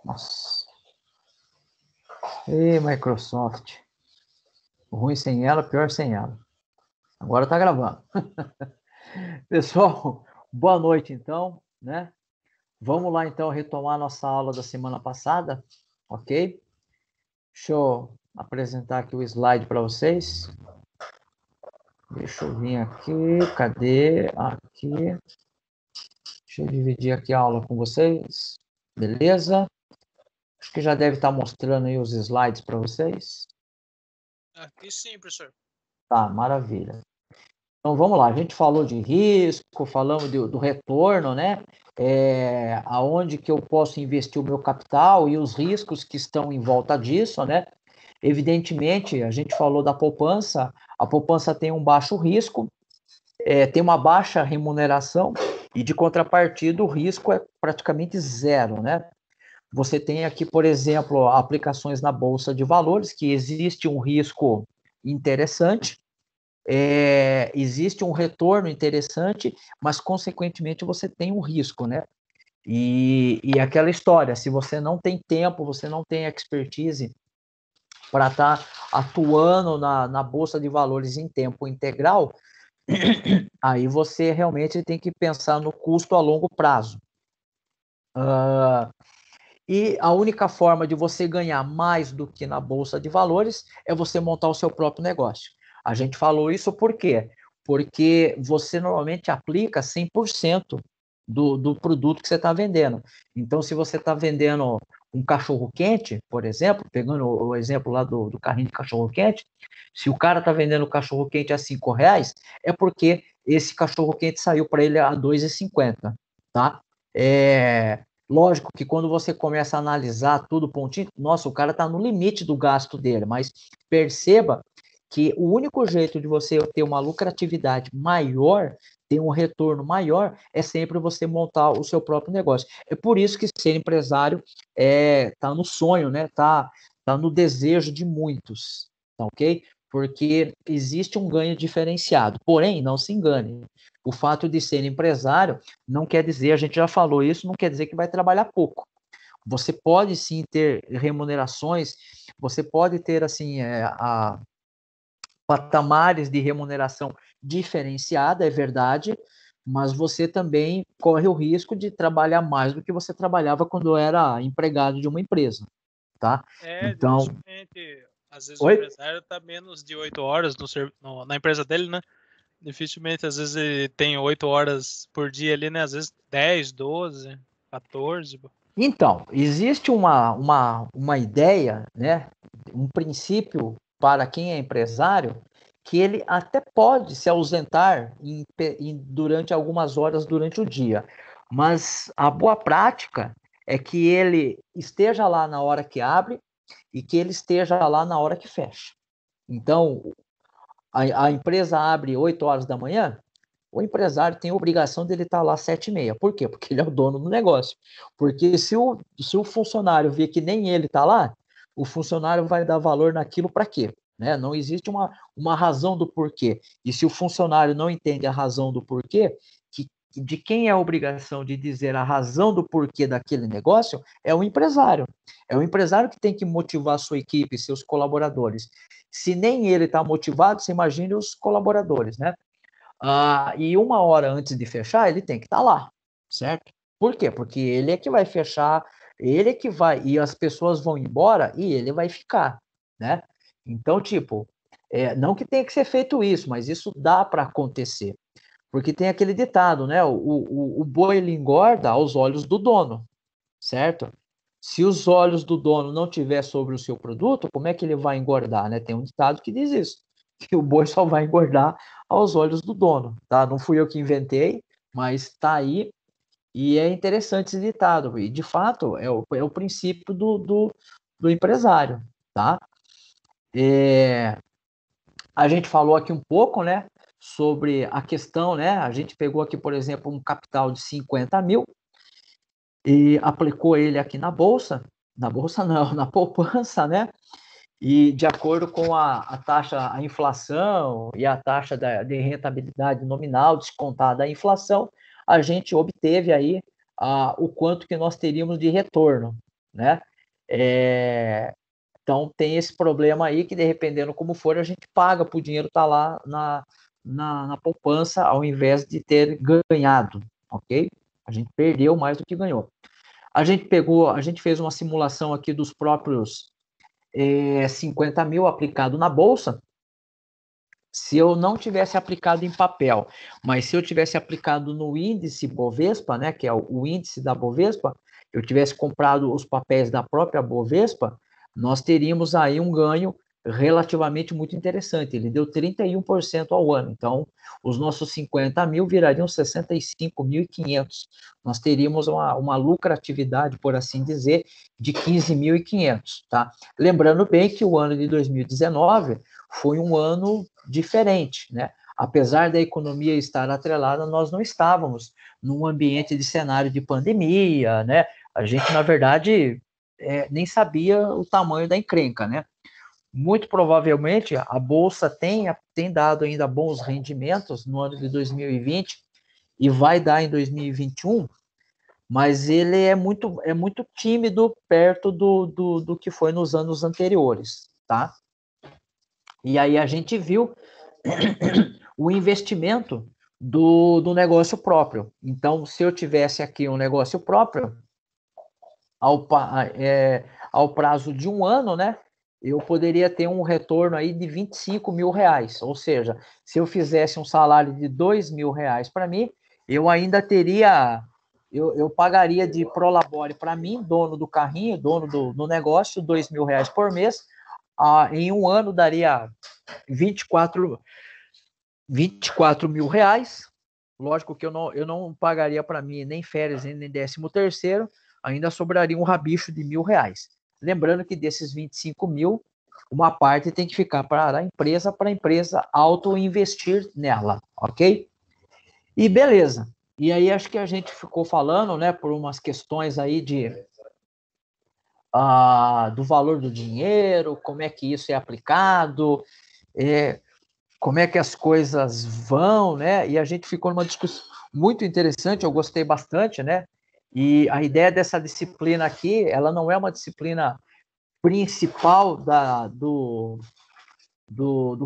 Nossa. E Microsoft. Ruim sem ela, pior sem ela. Agora tá gravando. Pessoal, boa noite então, né? Vamos lá então retomar nossa aula da semana passada, ok? Deixa eu apresentar aqui o slide para vocês. Deixa eu vir aqui, cadê? Aqui. Deixa eu dividir aqui a aula com vocês. Beleza? Acho que já deve estar mostrando aí os slides para vocês. Aqui sim, professor. Tá, maravilha. Então vamos lá, a gente falou de risco, falamos do retorno, né? Aonde que eu posso investir o meu capital e os riscos que estão em volta disso, né? Evidentemente, a gente falou da poupança, a poupança tem um baixo risco, tem uma baixa remuneração e de contrapartida o risco é praticamente zero, né? Você tem aqui, por exemplo, aplicações na Bolsa de Valores, que existe um risco interessante, existe um retorno interessante, mas, consequentemente, você tem um risco, né? E aquela história, se você não tem tempo, você não tem expertise para estar atuando na Bolsa de Valores em tempo integral, aí você realmente tem que pensar no custo a longo prazo. E a única forma de você ganhar mais do que na Bolsa de Valores é você montar o seu próprio negócio. A gente falou isso por quê? Porque você normalmente aplica 100% do produto que você está vendendo. Então, se você está vendendo um cachorro-quente, por exemplo, pegando o exemplo lá do carrinho de cachorro-quente, se o cara está vendendo o cachorro-quente a R$5, é porque esse cachorro-quente saiu para ele a R$2,50, tá? Lógico que quando você começa a analisar tudo pontinho, nossa, o cara está no limite do gasto dele, mas perceba que o único jeito de você ter uma lucratividade maior, ter um retorno maior, é sempre você montar o seu próprio negócio. É por isso que ser empresário tá no sonho, né? Tá no desejo de muitos, tá ok? Porque existe um ganho diferenciado. Porém, não se engane, o fato de ser empresário não quer dizer, a gente já falou isso, não quer dizer que vai trabalhar pouco. Você pode sim ter remunerações, você pode ter assim patamares de remuneração diferenciada, é verdade, mas você também corre o risco de trabalhar mais do que você trabalhava quando era empregado de uma empresa, tá? Então, dificilmente, às vezes o oi? empresário está menos de 8 horas na empresa dele, né? Dificilmente, às vezes, ele tem 8 horas por dia ali, né? Às vezes 10, 12, 14. Então, existe uma ideia, né, um princípio para quem é empresário, que ele até pode se ausentar durante algumas horas durante o dia, mas a boa prática é que ele esteja lá na hora que abre e que ele esteja lá na hora que fecha. Então, a empresa abre 8 horas da manhã, o empresário tem a obrigação dele estar lá às 7h30. Por quê? Porque ele é o dono do negócio. Porque se o funcionário vê que nem ele está lá, o funcionário vai dar valor naquilo para quê? Né? Não existe uma razão do porquê. E se o funcionário não entende a razão do porquê, de quem é a obrigação de dizer a razão do porquê daquele negócio é o empresário. É o empresário que tem que motivar a sua equipe, seus colaboradores. Se nem ele está motivado, você imagine os colaboradores, né? E uma hora antes de fechar, ele tem que estar lá, certo? Por quê? Porque ele é que vai fechar, ele é que vai, e as pessoas vão embora e ele vai ficar, né? Então, tipo, não que tenha que ser feito isso, mas isso dá para acontecer. Porque tem aquele ditado, né? O boi ele engorda aos olhos do dono, certo? Se os olhos do dono não tiver sobre o seu produto, como é que ele vai engordar, né? Tem um ditado que diz isso, que o boi só vai engordar aos olhos do dono, tá? Não fui eu que inventei, mas está aí e é interessante esse ditado. E, de fato, é o princípio do empresário, tá? A gente falou aqui um pouco, né, sobre a questão, né? A gente pegou aqui, por exemplo, um capital de 50 mil, e aplicou ele aqui na bolsa não, na poupança, né? E de acordo com a taxa, a inflação e a taxa de rentabilidade nominal descontada da inflação, a gente obteve aí o quanto que nós teríamos de retorno, né? Então, tem esse problema aí que, dependendo como for, a gente paga para o dinheiro estar lá na poupança, ao invés de ter ganhado, ok? A gente perdeu mais do que ganhou. A gente fez uma simulação aqui dos próprios 50 mil aplicado na Bolsa. Se eu não tivesse aplicado em papel, mas se eu tivesse aplicado no índice Bovespa, né, que é o índice da Bovespa, eu tivesse comprado os papéis da própria Bovespa, nós teríamos aí um ganho relativamente muito interessante. Ele deu 31% ao ano. Então, os nossos 50 mil virariam 65.500. Nós teríamos uma lucratividade, por assim dizer, de 15.500, tá? Lembrando bem que o ano de 2019 foi um ano diferente, né? Apesar da economia estar atrelada, nós não estávamos num ambiente de cenário de pandemia, né? A gente, na verdade, nem sabia o tamanho da encrenca, né? Muito provavelmente a Bolsa tem dado ainda bons rendimentos no ano de 2020 e vai dar em 2021, mas ele é muito tímido perto do que foi nos anos anteriores, tá? E aí a gente viu o investimento do negócio próprio. Então, se eu tivesse aqui um negócio próprio, ao prazo de um ano, né, eu poderia ter um retorno aí de 25 mil reais. Ou seja, se eu fizesse um salário de 2 mil reais para mim, eu ainda teria, eu pagaria de prolabore para mim, dono do carrinho, dono do negócio, 2 mil reais por mês. Em um ano daria 24 mil reais. Lógico que eu não pagaria para mim nem férias, nem 13º, ainda sobraria um rabicho de R$ 1.000. Lembrando que desses 25 mil, uma parte tem que ficar para a empresa auto-investir nela, ok? E beleza. E aí acho que a gente ficou falando, né, por umas questões aí do valor do dinheiro, como é que isso é aplicado, como é que as coisas vão, né? E a gente ficou numa discussão muito interessante, eu gostei bastante, né? E a ideia dessa disciplina aqui, ela não é uma disciplina principal do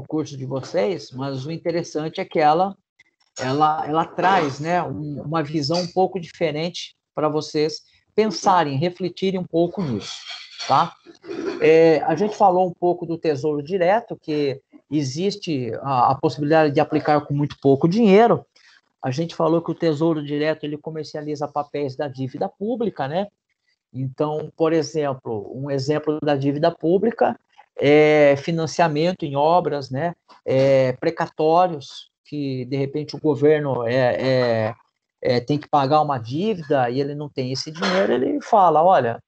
curso de vocês, mas o interessante é que ela traz, né, uma visão um pouco diferente para vocês pensarem, refletirem um pouco nisso, tá? A gente falou um pouco do Tesouro Direto, que existe a possibilidade de aplicar com muito pouco dinheiro. A gente falou que o Tesouro Direto ele comercializa papéis da dívida pública, né? Então, por exemplo, um exemplo da dívida pública é financiamento em obras, né? Precatórios, que de repente o governo tem que pagar uma dívida e ele não tem esse dinheiro, ele fala, olha,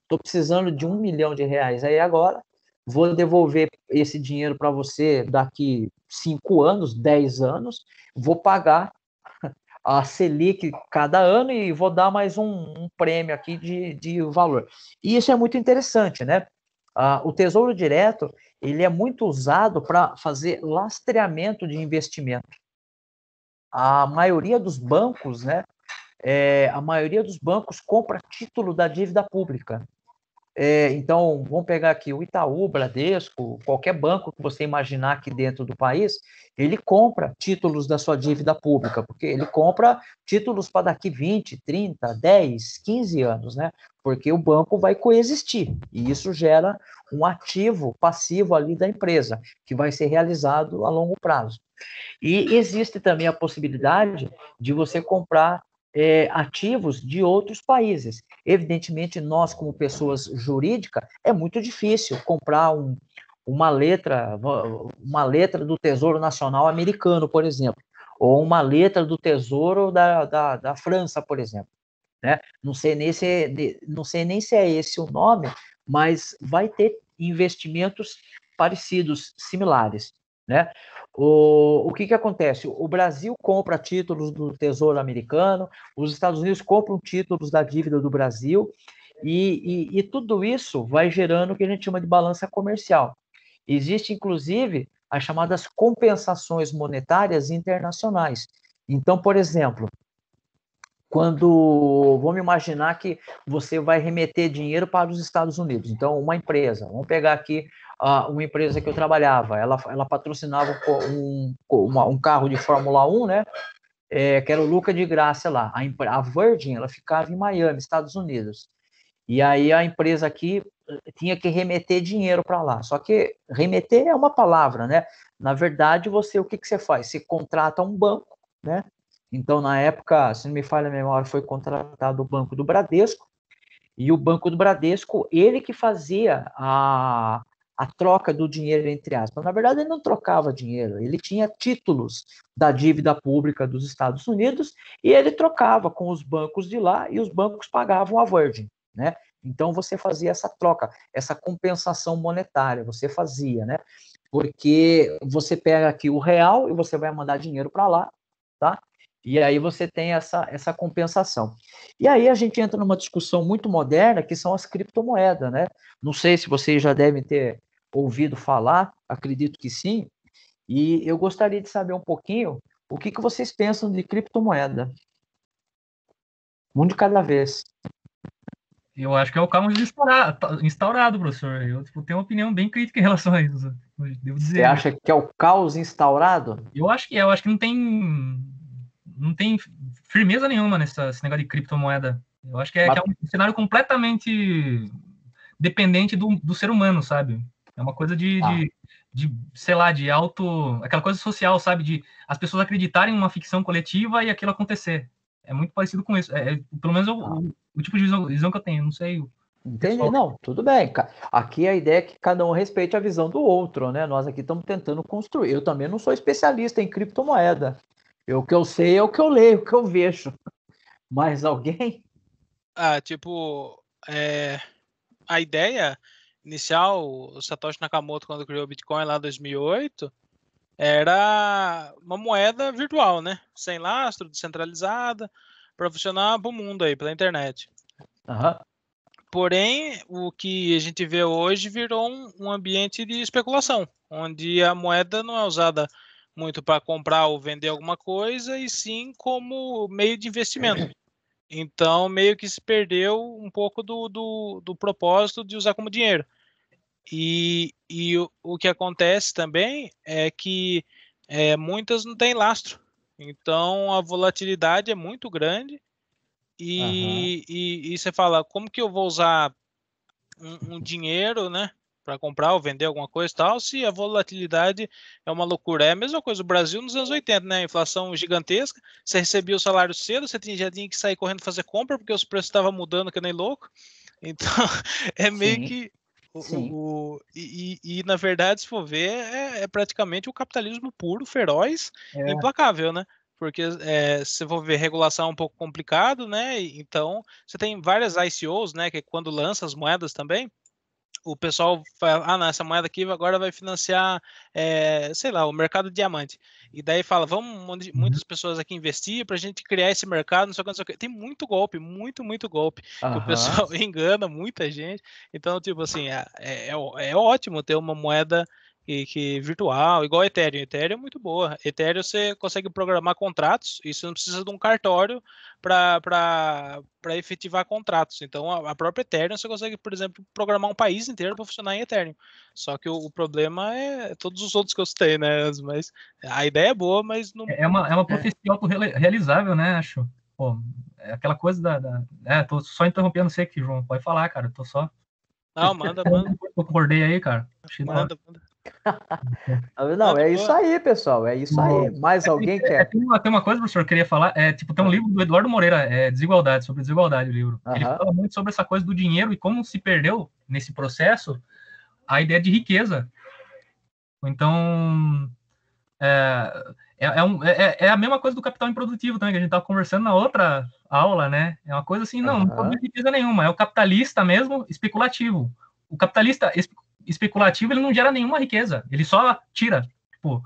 estou precisando de R$ 1 milhão aí agora, vou devolver esse dinheiro para você daqui 5 anos, 10 anos, vou pagar a Selic cada ano e vou dar mais um prêmio aqui de valor. E isso é muito interessante, né? O Tesouro Direto, ele é muito usado para fazer lastreamento de investimento. A maioria dos bancos, né? A maioria dos bancos compra título da dívida pública. Então, vamos pegar aqui o Itaú, o Bradesco, qualquer banco que você imaginar aqui dentro do país, ele compra títulos da sua dívida pública, porque ele compra títulos para daqui 20, 30, 10, 15 anos, né? Porque o banco vai coexistir, e isso gera um ativo passivo ali da empresa, que vai ser realizado a longo prazo. E existe também a possibilidade de você comprar ativos de outros países. Evidentemente, nós, como pessoas jurídicas, é muito difícil comprar uma letra do Tesouro Nacional americano, por exemplo, ou uma letra do Tesouro da França, por exemplo. Né? Não sei nem se é esse o nome, mas vai ter investimentos parecidos, similares. Né? O que acontece? O Brasil compra títulos do Tesouro Americano, os Estados Unidos compram títulos da dívida do Brasil, e tudo isso vai gerando o que a gente chama de balança comercial. Existe, inclusive, as chamadas compensações monetárias internacionais. Então, por exemplo, quando, vamos imaginar que você vai remeter dinheiro para os Estados Unidos. Então, uma empresa, vamos pegar aqui uma empresa que eu trabalhava, ela patrocinava um carro de Fórmula 1, né? Que era o Luca de Graça lá. A Virgin, ela ficava em Miami, Estados Unidos. E aí a empresa aqui tinha que remeter dinheiro para lá. Só que remeter é uma palavra, né? Na verdade, o que você faz? Você contrata um banco, né? Então, na época, se não me falha a memória, foi contratado o Banco do Bradesco, e o Banco do Bradesco, ele que fazia a troca do dinheiro, entre aspas. Na verdade, ele não trocava dinheiro, ele tinha títulos da dívida pública dos Estados Unidos, e ele trocava com os bancos de lá, e os bancos pagavam a Virgin, né? Então, você fazia essa troca, essa compensação monetária, você fazia, né? Porque você pega aqui o real e você vai mandar dinheiro para lá, tá? E aí você tem essa compensação. E aí a gente entra numa discussão muito moderna, que são as criptomoedas, né? Não sei se vocês já devem ter ouvido falar, acredito que sim, e eu gostaria de saber um pouquinho o que vocês pensam de criptomoeda. Um de cada vez. Eu acho que é o caos instaurado, professor. Eu tenho uma opinião bem crítica em relação a isso. Devo dizer. Você acha que é o caos instaurado? Eu acho que não tem firmeza nenhuma nesse negócio de criptomoeda. Eu acho que é um cenário completamente dependente do ser humano, sabe? É uma coisa de sei lá, aquela coisa social, sabe? De as pessoas acreditarem em uma ficção coletiva e aquilo acontecer. É muito parecido com isso. Pelo menos o tipo de visão que eu tenho. Não sei. Entendi, não, tudo bem. Aqui a ideia é que cada um respeite a visão do outro, né? Nós aqui estamos tentando construir. Eu também não sou especialista em criptomoeda. O que eu sei é o que eu leio, o que eu vejo. Mais alguém? A ideia inicial, o Satoshi Nakamoto, quando criou o Bitcoin lá em 2008, era uma moeda virtual, né? Sem lastro, descentralizada, para funcionar para o mundo aí, pela internet. Uhum. Porém, o que a gente vê hoje virou um ambiente de especulação, onde a moeda não é usada muito para comprar ou vender alguma coisa, e sim como meio de investimento. Então, meio que se perdeu um pouco do propósito de usar como dinheiro. E o que acontece também é que muitas não têm lastro. Então, a volatilidade é muito grande. E você fala, como que eu vou usar um dinheiro, né, para comprar ou vender alguma coisa e tal, se a volatilidade é uma loucura? É a mesma coisa do Brasil nos anos 80, né? A inflação gigantesca, você recebia o salário cedo, você já tinha que sair correndo fazer compra porque os preços estavam mudando que nem louco. Então, é meio Sim, que sim. na verdade, se for ver, é praticamente o capitalismo puro, feroz, É. implacável, né? Porque se for ver, regulação é um pouco complicado, né? Então, você tem várias ICOs, né? Que é quando lança as moedas também, o pessoal fala, não, essa moeda aqui agora vai financiar, sei lá, o mercado de diamante. E daí fala, vamos muitas pessoas aqui investir para a gente criar esse mercado, não sei o que, não sei o que. Tem muito golpe, muito golpe, que o pessoal engana muita gente. Então, tipo assim, é ótimo ter uma moeda que virtual, igual Ethereum. Ethereum é muito boa. Ethereum você consegue programar contratos e você não precisa de um cartório para efetivar contratos. Então, a própria Ethereum você consegue, por exemplo, programar um país inteiro para funcionar em Ethereum. Só que o problema é todos os outros que eu citei, né? Mas a ideia é boa, mas não. É uma profecia autorrealizável, né? Acho. Pô, é aquela coisa tô só interrompendo você aqui, João. Pode falar, cara. Tô só. Não, manda. Eu concordei aí, cara. Manda. Não, é isso aí, pessoal. É isso aí. Mais alguém quer? Tem uma coisa, professor, que eu queria falar. Tem um livro do Eduardo Moreira, Desigualdade, sobre desigualdade, o livro. Ele fala muito sobre essa coisa do dinheiro e como se perdeu, nesse processo, a ideia de riqueza. Então, é a mesma coisa do capital improdutivo também, que a gente estava conversando na outra aula, né? É uma coisa assim, não produz riqueza nenhuma. É o capitalista mesmo, especulativo. O capitalista especulativo, ele não gera nenhuma riqueza. Ele só tira. Tipo,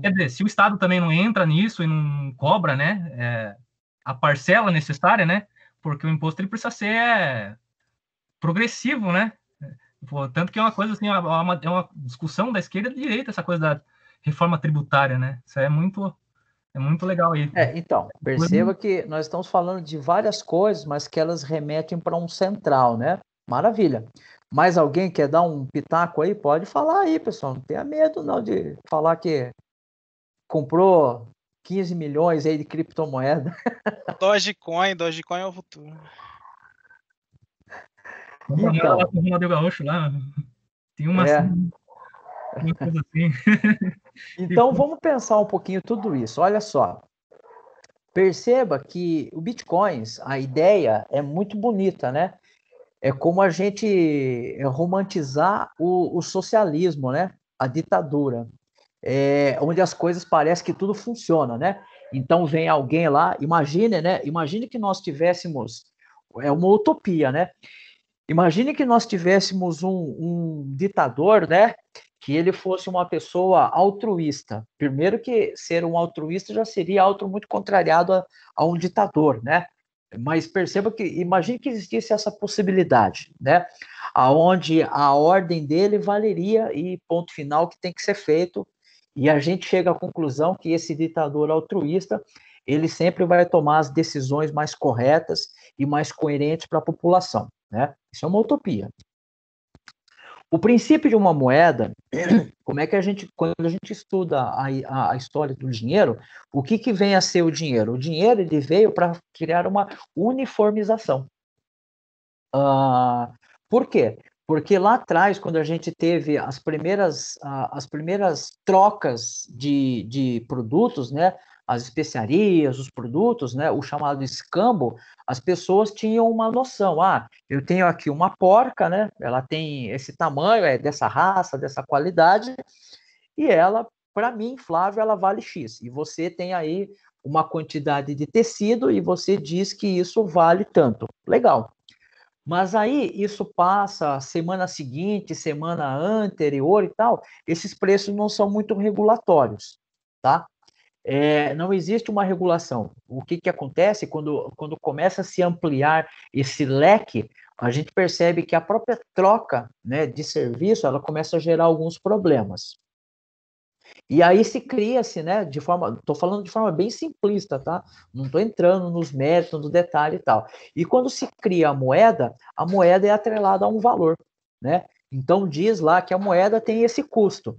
quer dizer, se o Estado também não entra nisso e não cobra, né, a parcela necessária, né, porque o imposto ele precisa ser progressivo, né, tanto que é uma coisa assim, é uma discussão da esquerda e da direita, essa coisa da reforma tributária, né, isso é muito É muito legal isso. Então, perceba que nós estamos falando de várias coisas, mas que elas remetem para um central, né? Maravilha. Mais alguém quer dar um pitaco aí? Pode falar aí, pessoal. Não tenha medo não de falar que comprou 15 milhões aí de criptomoeda. Dogecoin é o futuro. Então, lá com o Ronaldinho Gaúcho lá, tem uma coisa assim. Então vamos pensar um pouquinho tudo isso. Olha só. Perceba que o Bitcoins, a ideia é muito bonita, né? É como a gente romantizar o socialismo, né? A ditadura. Onde as coisas parecem que tudo funciona, né? Então vem alguém lá, imagine, né? Imagine que nós tivéssemos, é uma utopia, né? Imagine que nós tivéssemos um ditador, né? Que ele fosse uma pessoa altruísta. Primeiro que ser um altruísta já seria algo muito contrariado a um ditador, né? Mas perceba que, imagine que existisse essa possibilidade, né? Aonde a ordem dele valeria e ponto final que tem que ser feito. E a gente chega à conclusão que esse ditador altruísta, ele sempre vai tomar as decisões mais corretas e mais coerentes para a população, né? Isso é uma utopia. O princípio de uma moeda, como é que quando a gente estuda a história do dinheiro, o que vem a ser o dinheiro? O dinheiro ele veio para criar uma uniformização. Por quê? Porque lá atrás, quando a gente teve as primeiras trocas de produtos, né, as especiarias, os produtos, né, o chamado escambo, as pessoas tinham uma noção. Eu tenho aqui uma porca, né, ela tem esse tamanho, é dessa raça, dessa qualidade, e ela, para mim, Flávio, ela vale X. E você tem aí uma quantidade de tecido e você diz que isso vale tanto. Legal. Mas aí isso passa semana seguinte, semana anterior e tal, esses preços não são muito regulatórios, tá? Não existe uma regulação. O que acontece quando começa a se ampliar esse leque, a gente percebe que a própria troca, né, de serviço, ela começa a gerar alguns problemas. E aí se cria-se, né, estou falando de forma bem simplista, tá? Não estou entrando nos méritos, no detalhe e tal. E quando se cria a moeda é atrelada a um valor, né? Então diz lá que a moeda tem esse custo.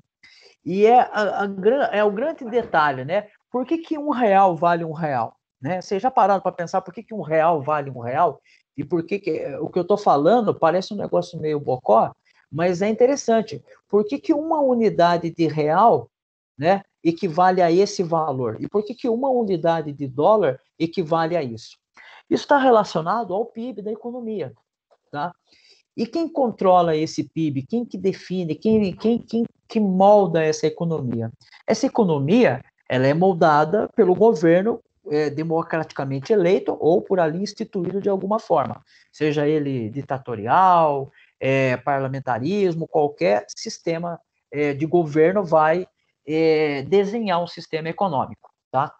E é o grande detalhe, né? Por que R$1 vale R$1? Né? Vocês já pararam para pensar por que R$1 vale R$1? E por que o que eu estou falando parece um negócio meio bocó, mas é interessante. Por que uma unidade de real, né, equivale a esse valor? E por que uma unidade de dólar equivale a isso? Isso está relacionado ao PIB da economia, tá? E quem controla esse PIB? Quem que define? Quem que molda essa economia? Essa economia, ela é moldada pelo governo democraticamente eleito ou por ali instituído de alguma forma, seja ele ditatorial, parlamentarismo, qualquer sistema de governo vai desenhar um sistema econômico, tá?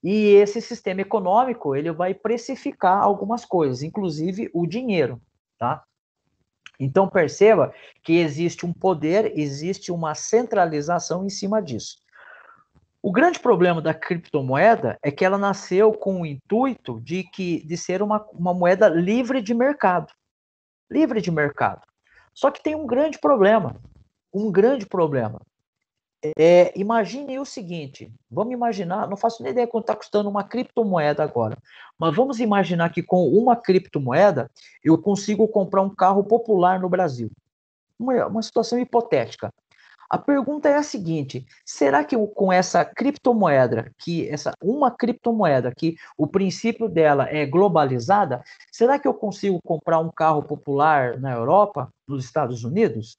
E esse sistema econômico, ele vai precificar algumas coisas, inclusive o dinheiro, tá? Então, perceba que existe um poder, existe uma centralização em cima disso. O grande problema da criptomoeda é que ela nasceu com o intuito de ser uma moeda livre de mercado. Livre de mercado. Só que tem um grande problema. Um grande problema. Imagine o seguinte, vamos imaginar, não faço nem ideia quanto está custando uma criptomoeda agora, mas vamos imaginar que com uma criptomoeda eu consigo comprar um carro popular no Brasil. Uma situação hipotética. A pergunta é a seguinte: será que com essa criptomoeda, uma criptomoeda que o princípio dela é globalizada, será que eu consigo comprar um carro popular na Europa, nos Estados Unidos?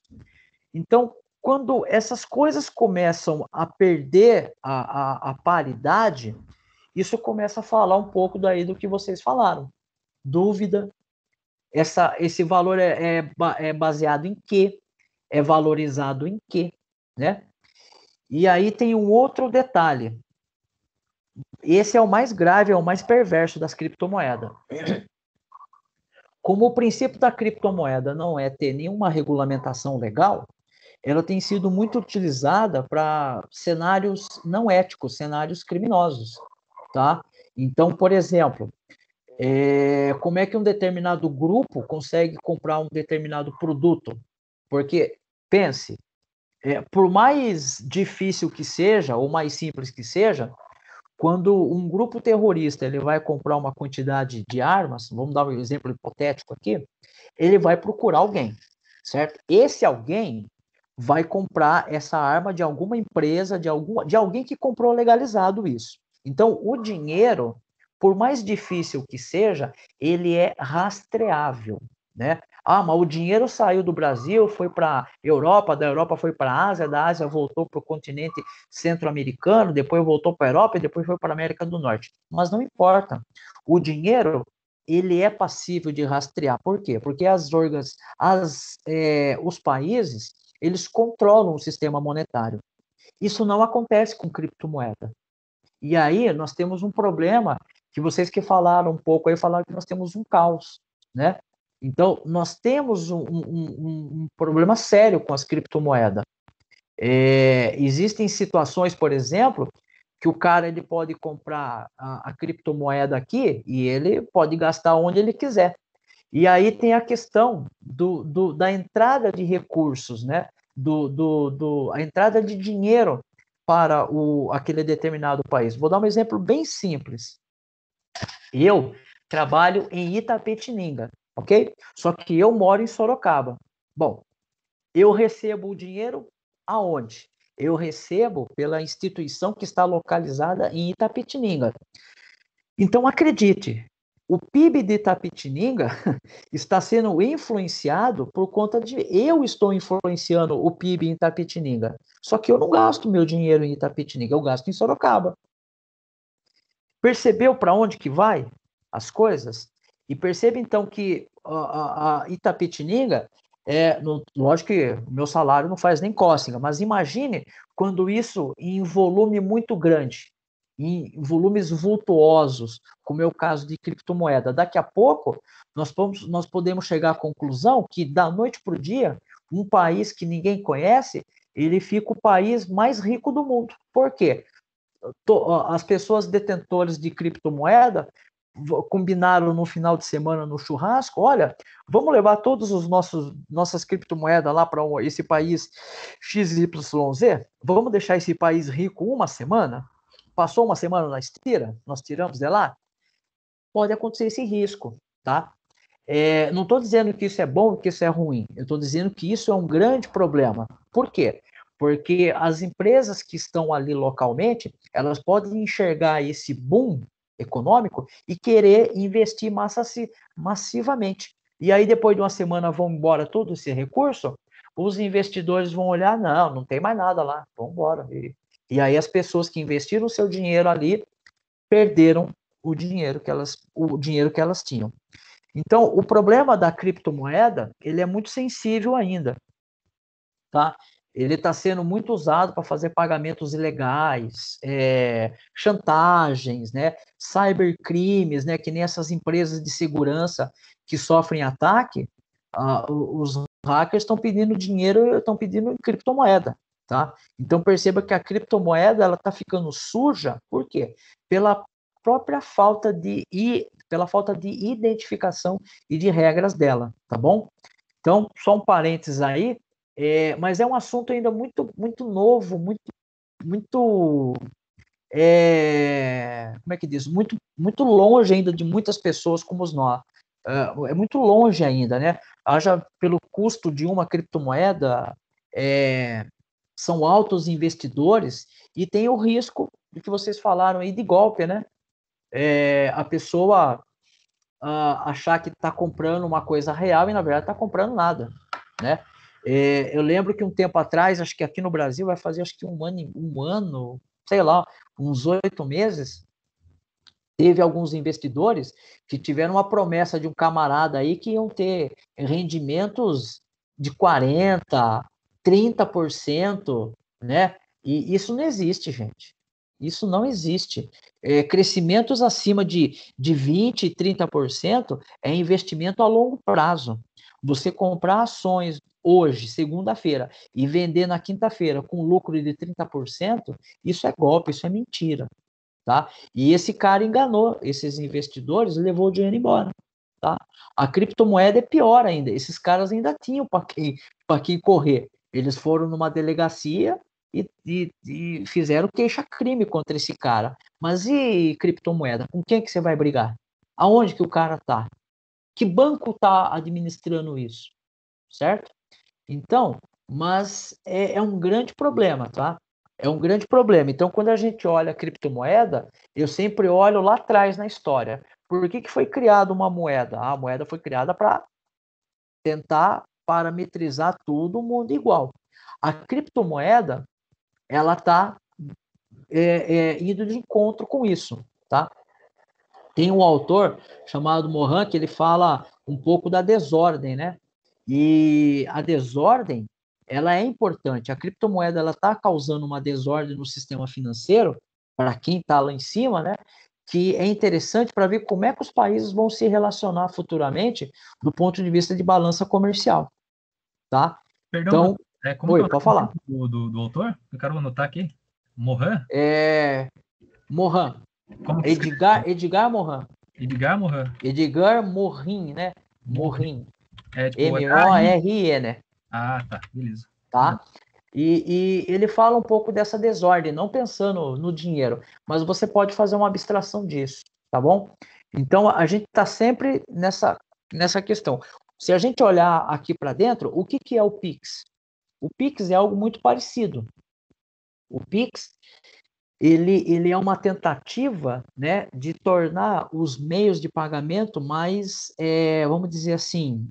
Então, quando essas coisas começam a perder a paridade, isso começa a falar um pouco daí do que vocês falaram. Dúvida, esse valor é baseado em quê? É valorizado em quê? Né? E aí tem um outro detalhe. Esse é o mais grave, é o mais perverso das criptomoedas. Como o princípio da criptomoeda não é ter nenhuma regulamentação legal, ela tem sido muito utilizada para cenários não éticos, cenários criminosos, tá? Então, por exemplo, como é que um determinado grupo consegue comprar um determinado produto? Porque, pense, por mais difícil que seja, ou mais simples que seja, quando um grupo terrorista ele vai comprar uma quantidade de armas, vamos dar um exemplo hipotético aqui, ele vai procurar alguém, certo? Esse alguém vai comprar essa arma de alguma empresa, de alguém que comprou legalizado isso. Então, o dinheiro, por mais difícil que seja, ele é rastreável, né? Ah, mas o dinheiro saiu do Brasil, foi para a Europa, da Europa foi para a Ásia, da Ásia voltou para o continente centro-americano, depois voltou para a Europa e depois foi para a América do Norte. Mas não importa. O dinheiro, ele é passível de rastrear. Por quê? Porque os países, eles controlam o sistema monetário. Isso não acontece com criptomoeda. E aí nós temos um problema que vocês que falaram um pouco aí, falaram que nós temos um caos, né? Então, nós temos um problema sério com as criptomoedas. Existem situações, por exemplo, que o cara ele pode comprar a criptomoeda aqui e ele pode gastar onde ele quiser. E aí tem a questão da entrada de recursos, né? A entrada de dinheiro para aquele determinado país. Vou dar um exemplo bem simples. Eu trabalho em Itapetininga, ok? Só que eu moro em Sorocaba. Bom, eu recebo o dinheiro aonde? Eu recebo pela instituição que está localizada em Itapetininga. Então, acredite, o PIB de Itapetininga está sendo influenciado por conta de eu estou influenciando o PIB em Itapetininga. Só que eu não gasto meu dinheiro em Itapetininga, eu gasto em Sorocaba. Percebeu para onde que vai as coisas? E perceba então que a Itapetininga, lógico que o meu salário não faz nem cócega, mas imagine quando isso em volume muito grande, em volumes vultuosos, como é o caso de criptomoeda. Daqui a pouco, nós podemos chegar à conclusão que, da noite para o dia, um país que ninguém conhece, ele fica o país mais rico do mundo. Por quê? As pessoas detentoras de criptomoeda combinaram no final de semana no churrasco, olha, vamos levar todos os nossas criptomoedas lá para esse país XYZ, vamos deixar esse país rico uma semana, passou uma semana na esteira, nós tiramos de lá, pode acontecer esse risco, tá? Não estou dizendo que isso é bom, que isso é ruim, eu estou dizendo que isso é um grande problema. Por quê? Porque as empresas que estão ali localmente, elas podem enxergar esse boom econômico e querer investir massivamente. E aí, depois de uma semana, vão embora todo esse recurso, os investidores vão olhar, não tem mais nada lá, vão embora. E aí as pessoas que investiram o seu dinheiro ali perderam o dinheiro que elas tinham. Então, o problema da criptomoeda, ele é muito sensível ainda, tá? Ele está sendo muito usado para fazer pagamentos ilegais, chantagens, né? Cybercrimes, né? Que nem essas empresas de segurança que sofrem ataque, os hackers estão pedindo dinheiro, estão pedindo criptomoeda, tá? Então perceba que a criptomoeda ela está ficando suja, por quê? Pela própria pela falta de identificação e de regras dela, tá bom? Então, só um parênteses aí, mas é um assunto ainda muito, muito novo, muito, como é que diz? Muito, muito longe ainda de muitas pessoas como nós. É muito longe ainda, né? Haja pelo custo de uma criptomoeda, são altos investidores e tem o risco do que vocês falaram aí de golpe, né? A pessoa achar que está comprando uma coisa real e na verdade está comprando nada, né? Eu lembro que um tempo atrás, acho que aqui no Brasil vai fazer acho que um ano, sei lá, uns 8 meses, teve alguns investidores que tiveram uma promessa de um camarada aí que iam ter rendimentos de 40%, 30%, né? E isso não existe, gente. Isso não existe. Crescimentos acima de 20%, 30% é investimento a longo prazo. você comprar ações hoje, segunda-feira, e vender na quinta-feira com lucro de 30%, isso é golpe, isso é mentira. Tá? E esse cara enganou esses investidores e levou o dinheiro embora. Tá? A criptomoeda é pior ainda. Esses caras ainda tinham para quem correr. Eles foram numa delegacia e fizeram queixa-crime contra esse cara. Mas e criptomoeda? Com quem que você vai brigar? Aonde que o cara está? Que banco está administrando isso? Certo? Então, mas é um grande problema, tá? É um grande problema. Então, quando a gente olha a criptomoeda, eu sempre olho lá atrás na história. Por que foi criada uma moeda? A moeda foi criada para tentar parametrizar todo mundo igual. A criptomoeda, ela está indo de encontro com isso, tá? Tem um autor chamado Mohan que ele fala um pouco da desordem, né? E a desordem, ela é importante. A criptomoeda, ela está causando uma desordem no sistema financeiro, para quem está lá em cima, né? Que é interessante para ver como é que os países vão se relacionar futuramente do ponto de vista de balança comercial, tá? Perdão, Então, como que é o pode falar. do autor? Eu quero anotar aqui. Mohan? Mohan. Como que Edgar Morin. Edgar Morin. Edgar Morin, né? Morin. É tipo M-O-R-I-E, né? Ah, tá. Beleza. Tá? E ele fala um pouco dessa desordem, não pensando no dinheiro, mas você pode fazer uma abstração disso, tá bom? Então, a gente está sempre nessa questão. Se a gente olhar aqui para dentro, o que é o Pix? O Pix é algo muito parecido. O Pix, ele é uma tentativa, né, de tornar os meios de pagamento mais, vamos dizer assim,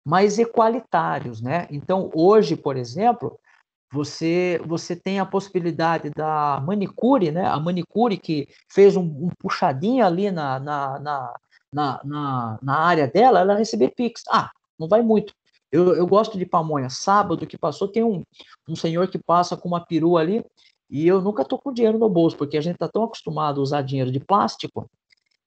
mais equalitários, né? Então, hoje, por exemplo, você tem a possibilidade da manicure, né? A manicure que fez um puxadinho ali na área dela, ela receber Pix. Ah, não vai muito. Eu gosto de pamonha. Sábado que passou, tem um senhor que passa com uma perua ali e eu nunca tô com dinheiro no bolso, porque a gente tá tão acostumado a usar dinheiro de plástico.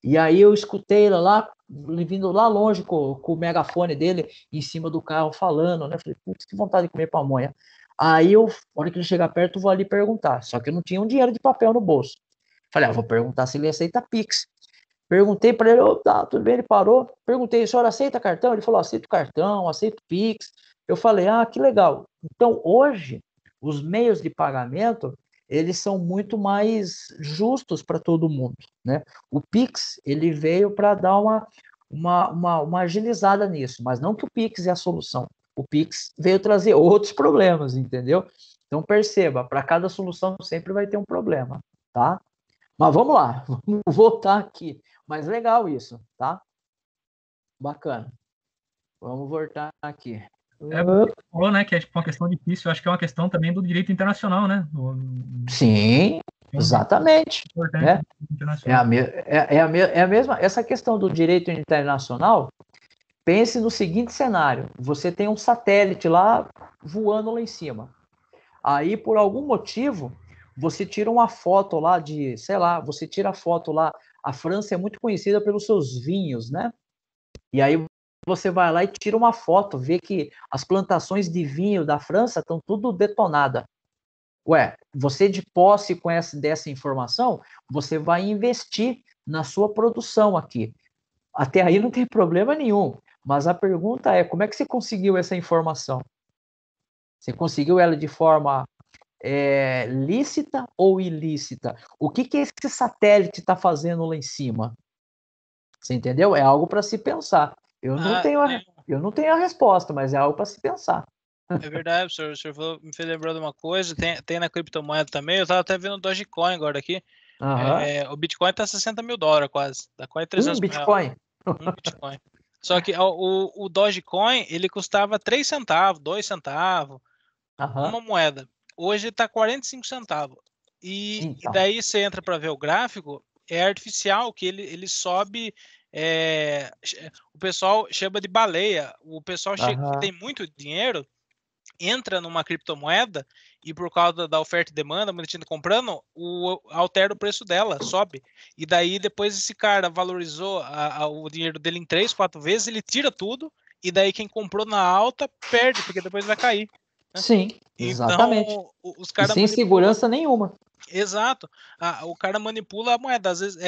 E aí eu escutei ele lá, vindo lá longe com o megafone dele em cima do carro falando, né? Falei, putz, que vontade de comer pamonha. Aí eu, na hora que ele chegar perto, eu vou ali perguntar. Só que eu não tinha um dinheiro de papel no bolso. Falei, vou perguntar se ele aceita Pix. Perguntei para ele, tá, tudo bem, ele parou. Perguntei, o senhor aceita cartão? Ele falou, aceito cartão, aceito Pix. Eu falei, que legal. Então, hoje, os meios de pagamento, eles são muito mais justos para todo mundo, né? O Pix, ele veio para dar uma agilizada nisso, mas não que o Pix é a solução. O Pix veio trazer outros problemas, entendeu? Então, perceba, para cada solução sempre vai ter um problema, tá? Mas vamos lá, vamos voltar aqui. Mas legal isso, tá? Bacana. Vamos voltar aqui. Você falou, né, que é tipo uma questão difícil. Eu acho que é uma questão também do direito internacional, né? Sim, exatamente. Né? É a mesma. Essa questão do direito internacional. Pense no seguinte cenário: você tem um satélite lá voando lá em cima. Aí, por algum motivo, você tira uma foto lá de, sei lá, você tira a foto lá. A França é muito conhecida pelos seus vinhos, né? E aí você vai lá e tira uma foto, vê que as plantações de vinho da França estão tudo detonadas. Ué, você de posse com dessa informação, você vai investir na sua produção aqui. Até aí não tem problema nenhum. Mas a pergunta é, como é que você conseguiu essa informação? Você conseguiu ela de forma lícita ou ilícita? O que esse satélite está fazendo lá em cima? Você entendeu? É algo para se pensar. Eu não tenho a resposta, mas é algo para se pensar. É verdade, o senhor me fez lembrar de uma coisa, tem na criptomoeda também, eu estava até vendo o Dogecoin agora aqui. O Bitcoin está $60 mil quase, dá quase 300 mil. Bitcoin. Um Bitcoin. Só que o Dogecoin, ele custava 3 centavos, 2 centavos, uma moeda. Hoje está 45 centavos. E daí você entra para ver o gráfico, é artificial, que ele sobe, o pessoal chama de baleia. O pessoal que tem muito dinheiro entra numa criptomoeda e por causa da oferta e demanda, muita gente comprando, altera o preço dela, sobe. E daí depois esse cara valorizou o dinheiro dele em 3, 4 vezes, ele tira tudo e daí quem comprou na alta perde, porque depois vai cair. Né? Sim, exatamente. Então, os E caras sem segurança nenhuma. Exato. O cara manipula a moeda. Às vezes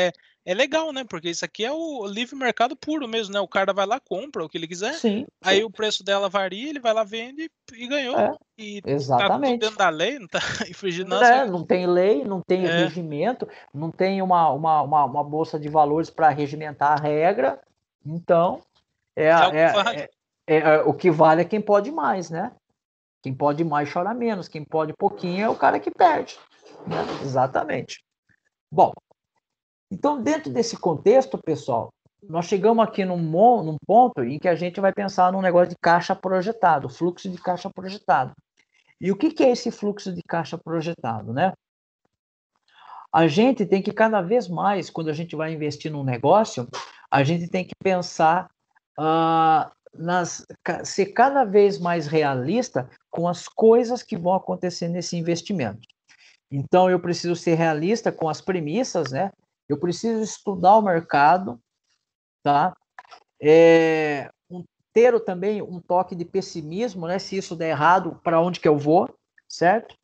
é legal, né? Porque isso aqui é o livre mercado puro mesmo, né? O cara vai lá, compra o que ele quiser, Sim, aí sim. o preço dela varia, ele vai lá, vende e ganhou. É, E tá tudo dentro exatamente. da lei, não tá infringindo nada. Né? Não tem lei, não tem É, regimento, não tem uma bolsa de valores para regimentar a regra. Então, é o que vale. o que vale é quem pode mais, né? Quem pode mais chora menos, quem pode pouquinho é o cara que perde. Né? Exatamente. Bom, então dentro desse contexto, pessoal, nós chegamos aqui num ponto em que a gente vai pensar num negócio de caixa projetado, fluxo de caixa projetado. E o que é esse fluxo de caixa projetado, né? A gente tem que cada vez mais, quando a gente vai investir num negócio, a gente tem que pensar ser cada vez mais realista com as coisas que vão acontecer nesse investimento. Então, eu preciso ser realista com as premissas, né? Eu preciso estudar o mercado, tá? Ter também um toque de pessimismo, né? Se isso der errado, para onde que eu vou, certo?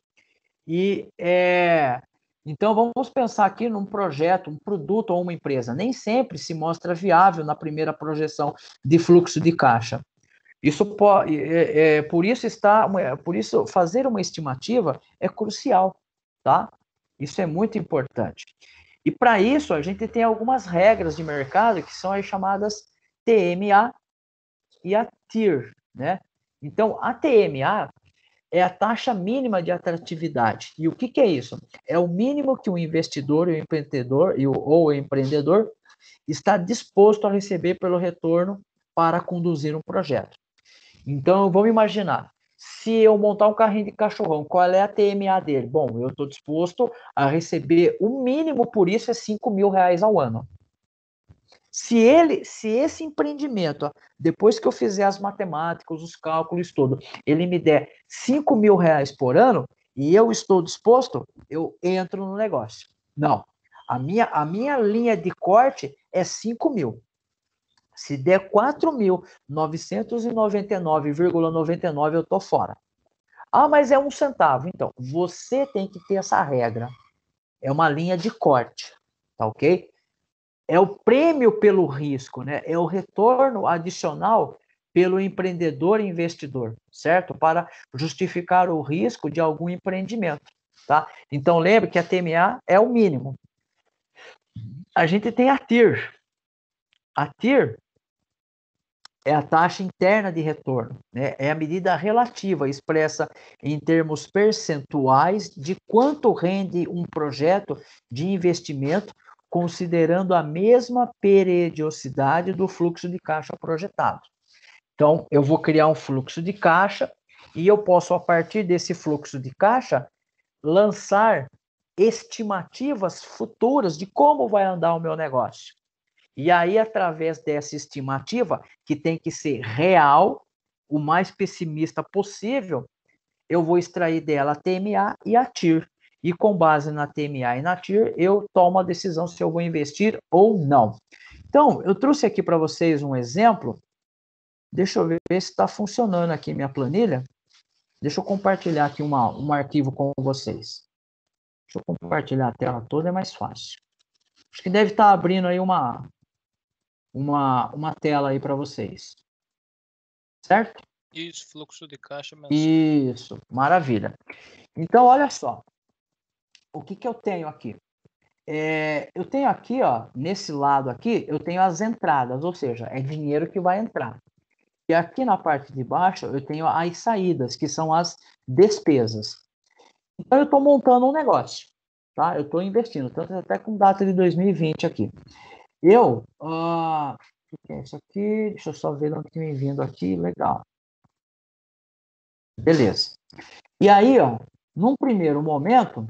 Então, vamos pensar aqui num projeto, um produto ou uma empresa. Nem sempre se mostra viável na primeira projeção de fluxo de caixa. Por isso fazer uma estimativa é crucial, tá? Isso é muito importante. E para isso a gente tem algumas regras de mercado que são as chamadas TMA e a TIR, né? Então, a TMA é a taxa mínima de atratividade. E o que é isso? É o mínimo que o investidor, o empreendedor ou o empreendedor está disposto a receber pelo retorno para conduzir um projeto. Então, vamos imaginar, se eu montar um carrinho de cachorrão, qual é a TMA dele? Bom, eu estou disposto a receber o mínimo por isso é R$ 5.000 ao ano. Se esse empreendimento, depois que eu fizer as matemáticas, os cálculos, tudo, ele me der R$ 5.000 por ano e eu estou disposto, eu entro no negócio. Não. A minha linha de corte é 5.000. Se der 4.999,99, eu estou fora. Ah, mas é 1 centavo. Então, você tem que ter essa regra. É uma linha de corte, tá ok? É o prêmio pelo risco, né? É o retorno adicional pelo empreendedor e investidor, certo? Para justificar o risco de algum empreendimento, tá? Então, lembre que a TMA é o mínimo. A gente tem a TIR. A TIR é a taxa interna de retorno, né? É a medida relativa expressa em termos percentuais de quanto rende um projeto de investimento, considerando a mesma periodicidade do fluxo de caixa projetado. Então, eu vou criar um fluxo de caixa e eu posso, a partir desse fluxo de caixa, lançar estimativas futuras de como vai andar o meu negócio. E aí, através dessa estimativa, que tem que ser real, o mais pessimista possível, eu vou extrair dela a TMA e a TIR. E com base na TMA e na TIR, eu tomo a decisão se eu vou investir ou não. Então, eu trouxe aqui para vocês um exemplo. Deixa eu ver se está funcionando aqui minha planilha. Deixa eu compartilhar aqui um arquivo com vocês. Deixa eu compartilhar a tela toda, é mais fácil. Acho que deve estar abrindo aí uma tela aí para vocês. Certo? Isso, fluxo de caixa mensal. Isso, maravilha. Então, olha só. O que eu tenho aqui? Eu tenho aqui, ó, nesse lado aqui, eu tenho as entradas, ou seja, é dinheiro que vai entrar. E aqui na parte de baixo, eu tenho as saídas, que são as despesas. Então, eu estou montando um negócio, tá? Eu estou investindo, tanto até com data de 2020 aqui. O que é isso aqui? Deixa eu só ver onde tem vindo aqui. Legal. Beleza. E aí, ó, num primeiro momento,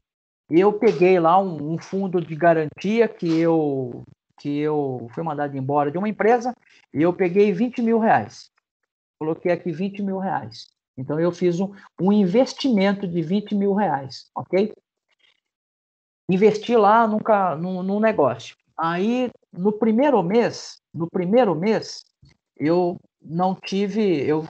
eu peguei lá um fundo de garantia que eu fui mandado embora de uma empresa e eu peguei R$ 20.000. Coloquei aqui R$ 20.000. Então, eu fiz um investimento de R$ 20.000, ok? Investi lá num negócio. Aí, no primeiro mês, eu não tive, eu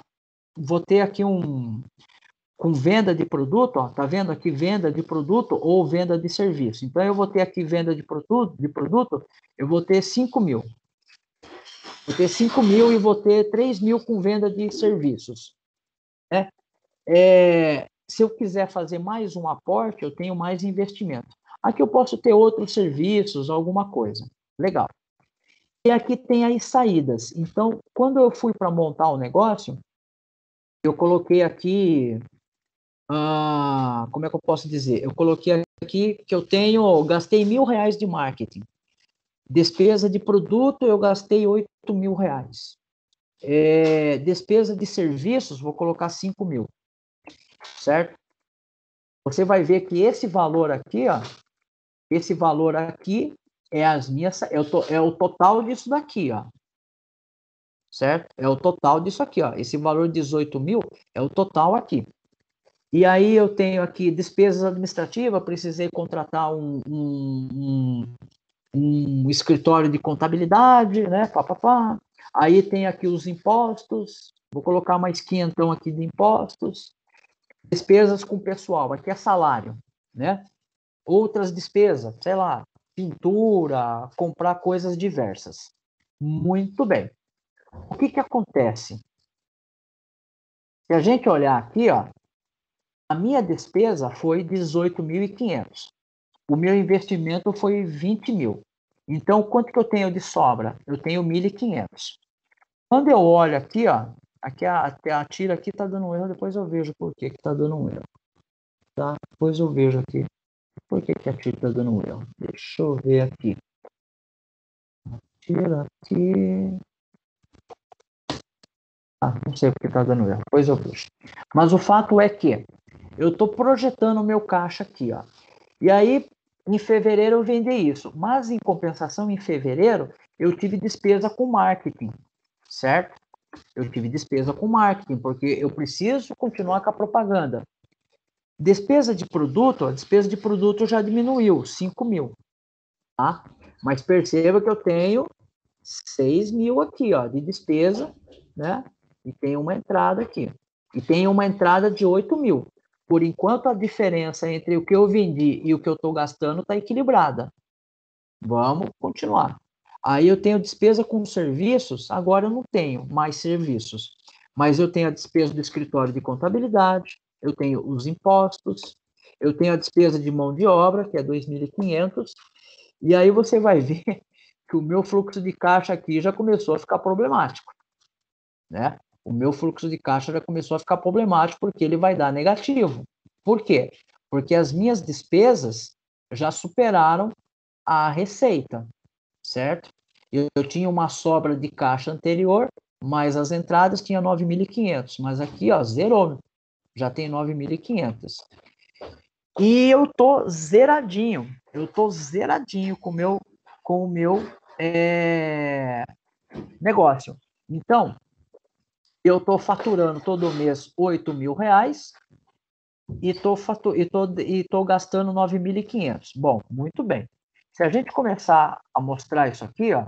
vou ter aqui com venda de produto, ó, tá vendo aqui venda de produto ou venda de serviço. Então, eu vou ter aqui venda de produto, eu vou ter 5 mil. Vou ter 5 mil e vou ter 3 mil com venda de serviços. Né? Se eu quiser fazer mais um aporte, eu tenho mais investimento. Aqui eu posso ter outros serviços, alguma coisa. Legal. E aqui tem as saídas. Então, quando eu fui para montar o negócio, eu coloquei aqui, como é que eu posso dizer? Eu coloquei aqui que gastei R$1.000 de marketing. Despesa de produto, eu gastei R$8.000. Despesa de serviços, vou colocar 5 mil. Certo? Você vai ver que esse valor aqui, ó, esse valor aqui é o total disso daqui, ó. Certo? É o total disso aqui, ó. Esse valor de 18 mil é o total aqui. E aí eu tenho aqui despesas administrativas, precisei contratar um escritório de contabilidade, né? Pá, pá, pá. Aí tem aqui os impostos, vou colocar mais 500 aqui de impostos. Despesas com pessoal, aqui é salário, né? Outras despesas, sei lá, pintura, comprar coisas diversas. Muito bem. O que acontece? Se a gente olhar aqui, ó, a minha despesa foi 18.500. O meu investimento foi 20 mil. Então, quanto que eu tenho de sobra? Eu tenho 1.500. Quando eu olho aqui, ó, aqui a tira aqui está dando um erro, depois eu vejo por que está dando um erro. Tá? Depois eu vejo aqui. Por que a tira está dando um erro? Deixa eu ver aqui. Tira aqui. Não sei porque está dando erro. Depois eu vejo. Mas o fato é que eu estou projetando o meu caixa aqui, ó. E aí, em fevereiro eu vendi isso. Mas, em compensação, em fevereiro, eu tive despesa com marketing, certo? Eu tive despesa com marketing, porque eu preciso continuar com a propaganda. Despesa de produto, a despesa de produto já diminuiu, 5 mil. Tá? Mas perceba que eu tenho 6 mil aqui, ó, de despesa, né? E tem uma entrada aqui. E tem uma entrada de 8 mil. Por enquanto, a diferença entre o que eu vendi e o que eu estou gastando está equilibrada. Vamos continuar. Aí eu tenho despesa com serviços, agora eu não tenho mais serviços. Mas eu tenho a despesa do escritório de contabilidade, eu tenho os impostos, eu tenho a despesa de mão de obra, que é 2.500, e aí você vai ver que o meu fluxo de caixa aqui já começou a ficar problemático, né? O meu fluxo de caixa já começou a ficar problemático porque ele vai dar negativo. Por quê? Porque as minhas despesas já superaram a receita, certo? Eu tinha uma sobra de caixa anterior, mas as entradas tinha 9.500, mas aqui, ó, zerou, já tem 9.500. E eu tô zeradinho, com o meu negócio. Então, eu estou faturando todo mês 8 mil reais e estou gastando 9.500. Bom, muito bem. Se a gente começar a mostrar isso aqui, ó,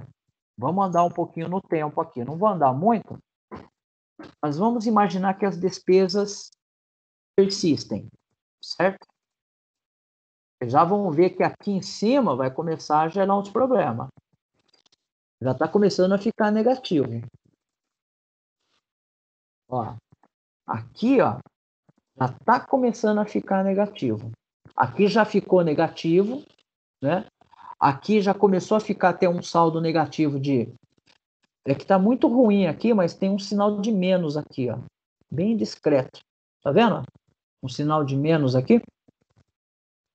vamos andar um pouquinho no tempo aqui. Não vou andar muito, mas vamos imaginar que as despesas persistem, certo? Já vão ver que aqui em cima vai começar a gerar uns problemas. Já está começando a ficar negativo. Ó, aqui, ó, já está começando a ficar negativo. Aqui já ficou negativo, né? Aqui já começou a ficar até um saldo negativo de... É que está muito ruim aqui, mas tem um sinal de menos aqui, ó. Bem discreto. Tá vendo? Um sinal de menos aqui.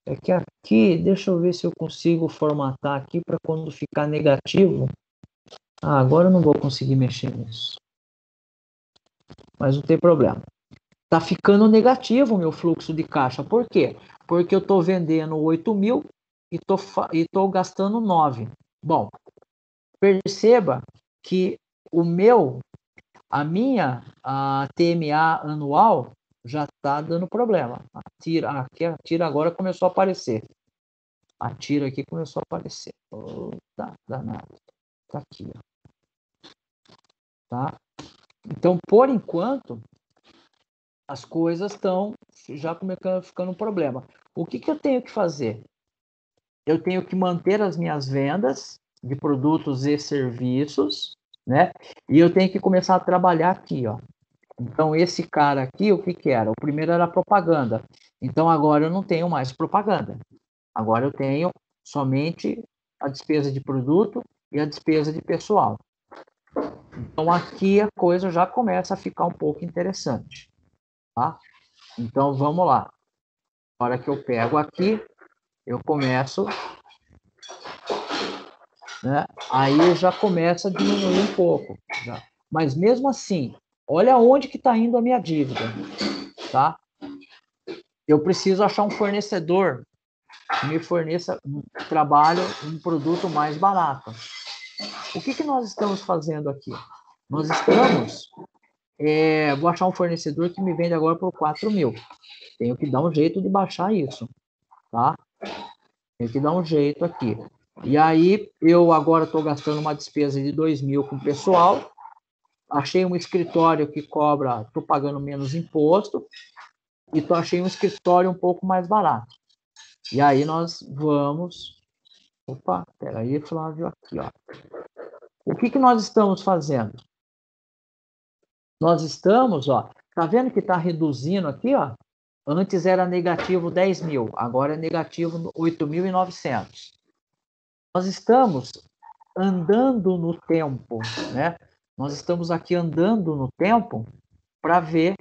É que aqui, deixa eu ver se eu consigo formatar aqui para quando ficar negativo. Agora eu não vou conseguir mexer nisso. Mas não tem problema. Tá ficando negativo o meu fluxo de caixa. Por quê? Porque eu estou vendendo 8 mil e tô gastando 9. Bom, perceba que a minha TMA anual já está dando problema. A tira agora começou a aparecer. A tira aqui começou a aparecer. Tá danado. Tá aqui, ó. tá? Então, por enquanto, as coisas estão já ficando um problema. O que eu tenho que fazer? Eu tenho que manter as minhas vendas de produtos e serviços, né? E eu tenho que começar a trabalhar aqui, ó. Então, esse cara aqui, o que era? O primeiro era propaganda. Então, agora eu não tenho mais propaganda. Agora eu tenho somente a despesa de produto e a despesa de pessoal. Então, aqui a coisa já começa a ficar um pouco interessante, tá? Então, vamos lá. Na hora que eu pego aqui, eu começo, né? Aí já começa a diminuir um pouco. Já. Mas mesmo assim, olha onde que está indo a minha dívida, tá? Eu preciso achar um fornecedor que me forneça um trabalho, um produto mais barato. O que nós estamos fazendo aqui? Nós estamos... vou achar um fornecedor que me vende agora por 4 mil. Tenho que dar um jeito de baixar isso, tá? Tenho que dar um jeito aqui. E aí, eu agora estou gastando uma despesa de 2 mil com o pessoal. Achei um escritório que cobra, estou pagando menos imposto. E achei um escritório um pouco mais barato. E aí nós vamos... Opa, peraí, Flávio, aqui, ó. O que nós estamos fazendo? Nós estamos, ó, tá vendo que está reduzindo aqui, ó? Antes era negativo 10 mil, agora é negativo 8.900. Nós estamos andando no tempo, né? Nós estamos aqui andando no tempo para ver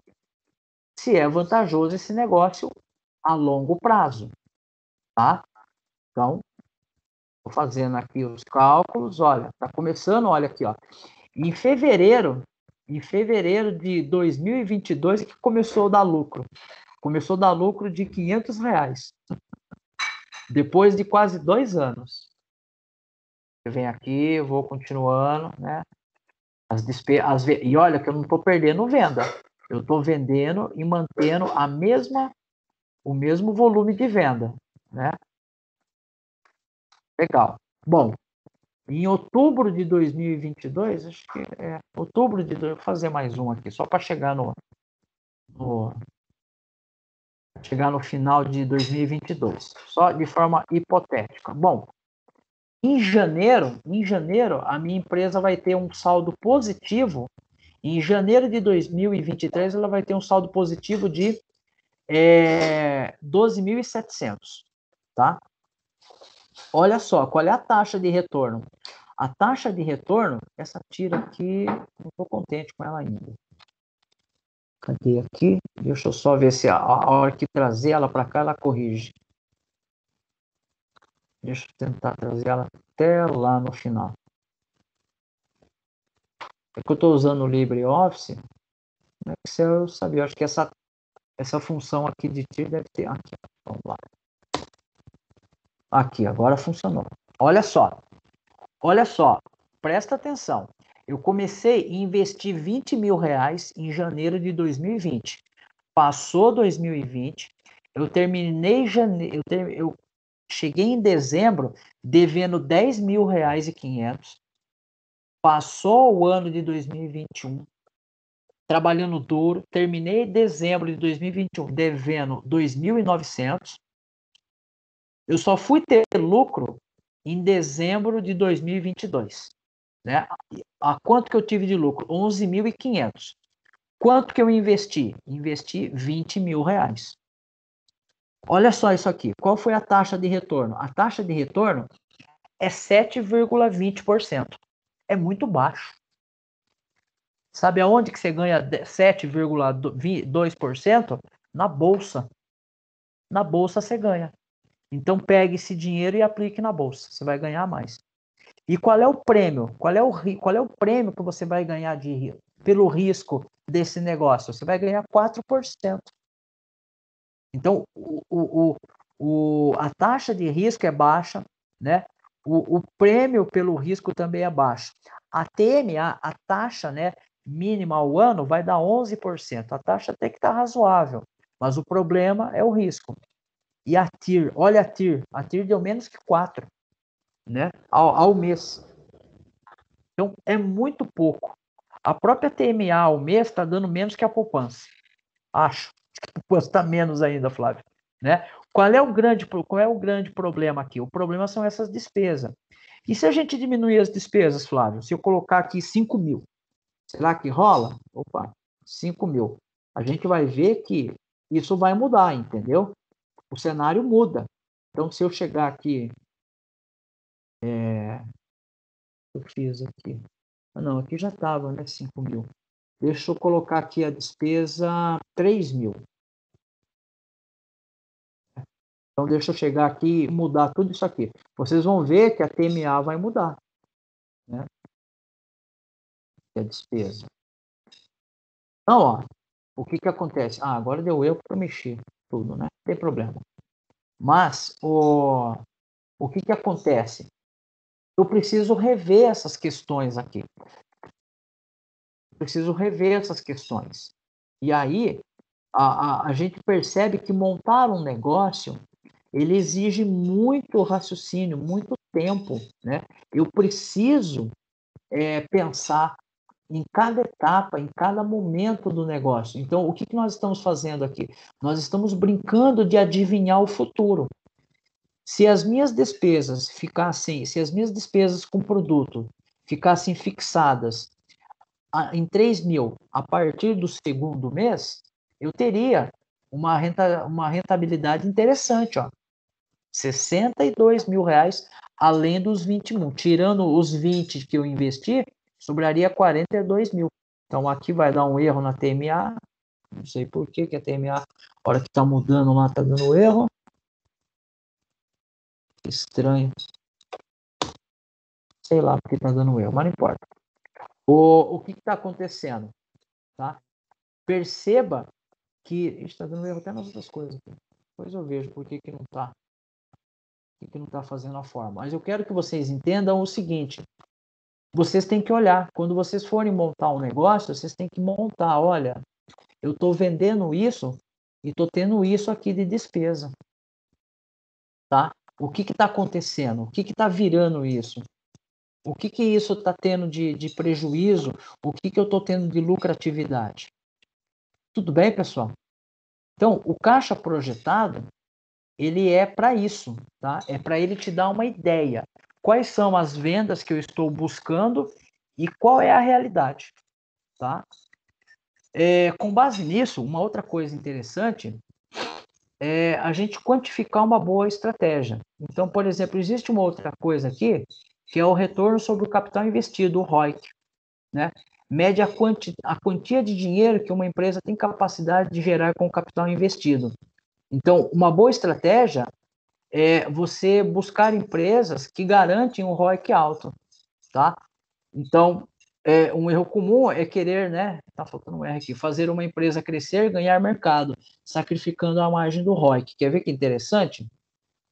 se é vantajoso esse negócio a longo prazo, tá? Então, estou fazendo aqui os cálculos, olha, tá começando, olha aqui, ó. Em fevereiro de 2022 que começou a dar lucro. Começou a dar lucro de R$500. Depois de quase 2 anos. Eu venho aqui, eu vou continuando, né? E olha que eu não estou perdendo venda. Eu estou vendendo e mantendo o mesmo volume de venda, né? Legal. Bom, em outubro de 2022, acho que outubro de... Vou fazer mais um aqui, só para chegar chegar no final de 2022, só de forma hipotética. Bom, em janeiro, a minha empresa vai ter um saldo positivo. Em janeiro de 2023, ela vai ter um saldo positivo de 12.700, tá? Olha só, qual é a taxa de retorno? A taxa de retorno, essa tira aqui, não estou contente com ela ainda. Cadê aqui? Deixa eu só ver se a hora que trazer ela para cá, ela corrige. Deixa eu tentar trazer ela até lá no final. É que eu estou usando o LibreOffice. No Excel eu sabia. Eu acho que essa função aqui de TIR deve ter. Aqui, vamos lá. Aqui, agora funcionou. Olha só. Presta atenção. Eu comecei a investir R$20 mil em janeiro de 2020. Passou 2020. Eu terminei janeiro. Eu cheguei em dezembro devendo R$10.500. Passou o ano de 2021 trabalhando duro. Terminei dezembro de 2021 devendo 2.900. Eu só fui ter lucro em dezembro de 2022. Né? A quanto que eu tive de lucro? 11.500. Quanto que eu investi? Investi R$20 mil. Olha só isso aqui. Qual foi a taxa de retorno? A taxa de retorno é 7,20%. É muito baixo. Sabe aonde que você ganha 7,2%? Na bolsa. Na bolsa você ganha. Então pegue esse dinheiro e aplique na bolsa. Você vai ganhar mais. E qual é o prêmio? Qual é o prêmio que você vai ganhar pelo risco desse negócio? Você vai ganhar 4%. Então, a taxa de risco é baixa, né? O prêmio pelo risco também é baixo. A TMA, a taxa, né, mínima ao ano, vai dar 11%. A taxa até que está razoável, mas o problema é o risco. E a TIR, olha a TIR deu menos que 4%, né, ao mês. Então, é muito pouco. A própria TMA ao mês está dando menos que a poupança. Acho que a poupança está menos ainda, Flávio. Né? Qual é o grande problema aqui? O problema são essas despesas. E se a gente diminuir as despesas, Flávio? Se eu colocar aqui 5 mil, será que rola? Opa, 5 mil. A gente vai ver que isso vai mudar, entendeu? O cenário muda. Então, se eu chegar aqui... eu fiz aqui... não, aqui já estava, né? 5 mil. Deixa eu colocar aqui a despesa 3 mil. Então, deixa eu chegar aqui e mudar tudo isso aqui. Vocês vão ver que a TMA vai mudar, né? Que é a despesa. Então, ó, o que que acontece? Ah, agora deu erro para mexer tudo, né? Não tem problema. Mas, o que que acontece? Eu preciso rever essas questões aqui. Preciso rever essas questões. E aí, a gente percebe que montar um negócio, ele exige muito raciocínio, muito tempo, né? Eu preciso pensar em cada etapa, em cada momento do negócio. Então, o que que nós estamos fazendo aqui? Nós estamos brincando de adivinhar o futuro. Se as minhas despesas ficassem, se as minhas despesas com produto ficassem fixadas em 3 mil a partir do segundo mês, eu teria uma rentabilidade interessante, ó. 62 mil reais, além dos 20 mil. Tirando os 20 que eu investi, sobraria 42 mil. Então aqui vai dar um erro na TMA. Não sei por que a TMA, a hora que está mudando lá, está dando erro. Estranho. Sei lá porque está dando erro, mas não importa. O que está acontecendo? Tá? Perceba que está dando erro até nas outras coisas. Depois eu vejo por que não está. Por que não está fazendo a forma. Mas eu quero que vocês entendam o seguinte. Vocês têm que olhar. Quando vocês forem montar um negócio, vocês têm que montar. Olha, eu estou vendendo isso e estou tendo isso aqui de despesa. Tá? O que está acontecendo? O que está virando isso? O que isso está tendo de prejuízo? O que eu estou tendo de lucratividade? Tudo bem, pessoal? Então, o caixa projetado, ele é para isso, tá? É para ele te dar uma ideia. Quais são as vendas que eu estou buscando e qual é a realidade, tá? Com base nisso, uma outra coisa interessante é a gente quantificar uma boa estratégia. Então, por exemplo, existe uma outra coisa aqui, que é o retorno sobre o capital investido, o ROIC, né? Mede a quantia de dinheiro que uma empresa tem capacidade de gerar com o capital investido. Então, uma boa estratégia é você buscar empresas que garantem um ROIC alto, tá? Então, um erro comum é querer, né? Tá faltando um R aqui, fazer uma empresa crescer, ganhar mercado, sacrificando a margem do ROIC. Quer ver que interessante?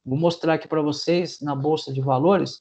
Vou mostrar aqui para vocês na bolsa de valores.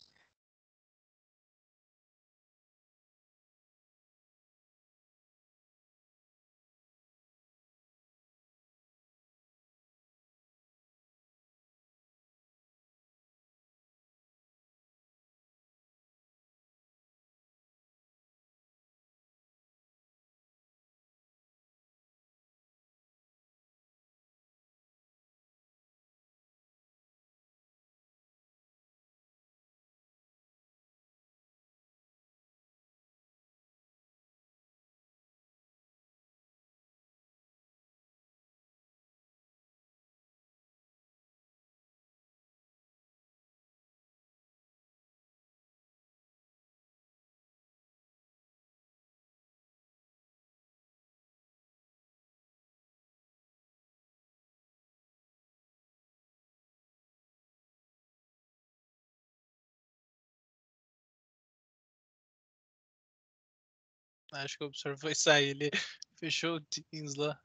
Acho que o professor foi sair, ele fechou o Teams lá.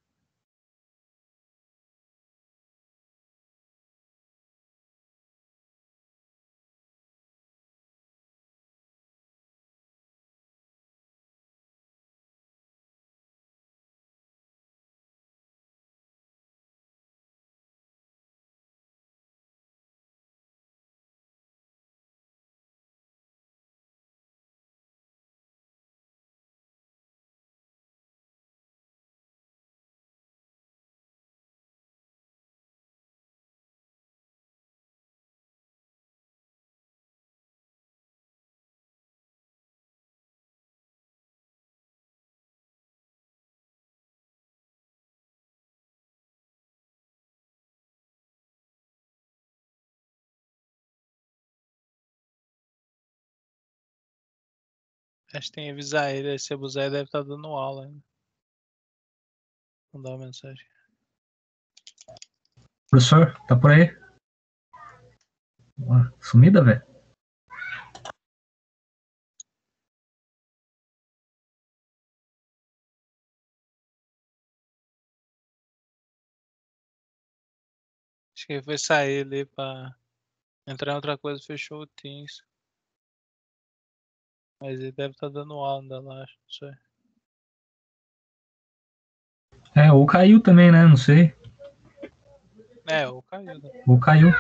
Acho que tem que avisar ele. Se abusar, ele deve estar dando aula ainda. Mandar uma mensagem. Professor, tá por aí? Sumida, velho? Acho que ele foi sair ali pra entrar em outra coisa, fechou o Teams. Mas ele deve estar dando aula ainda lá, acho, não sei. Ou caiu também, né? Não sei. Ou caiu, né? Ou caiu.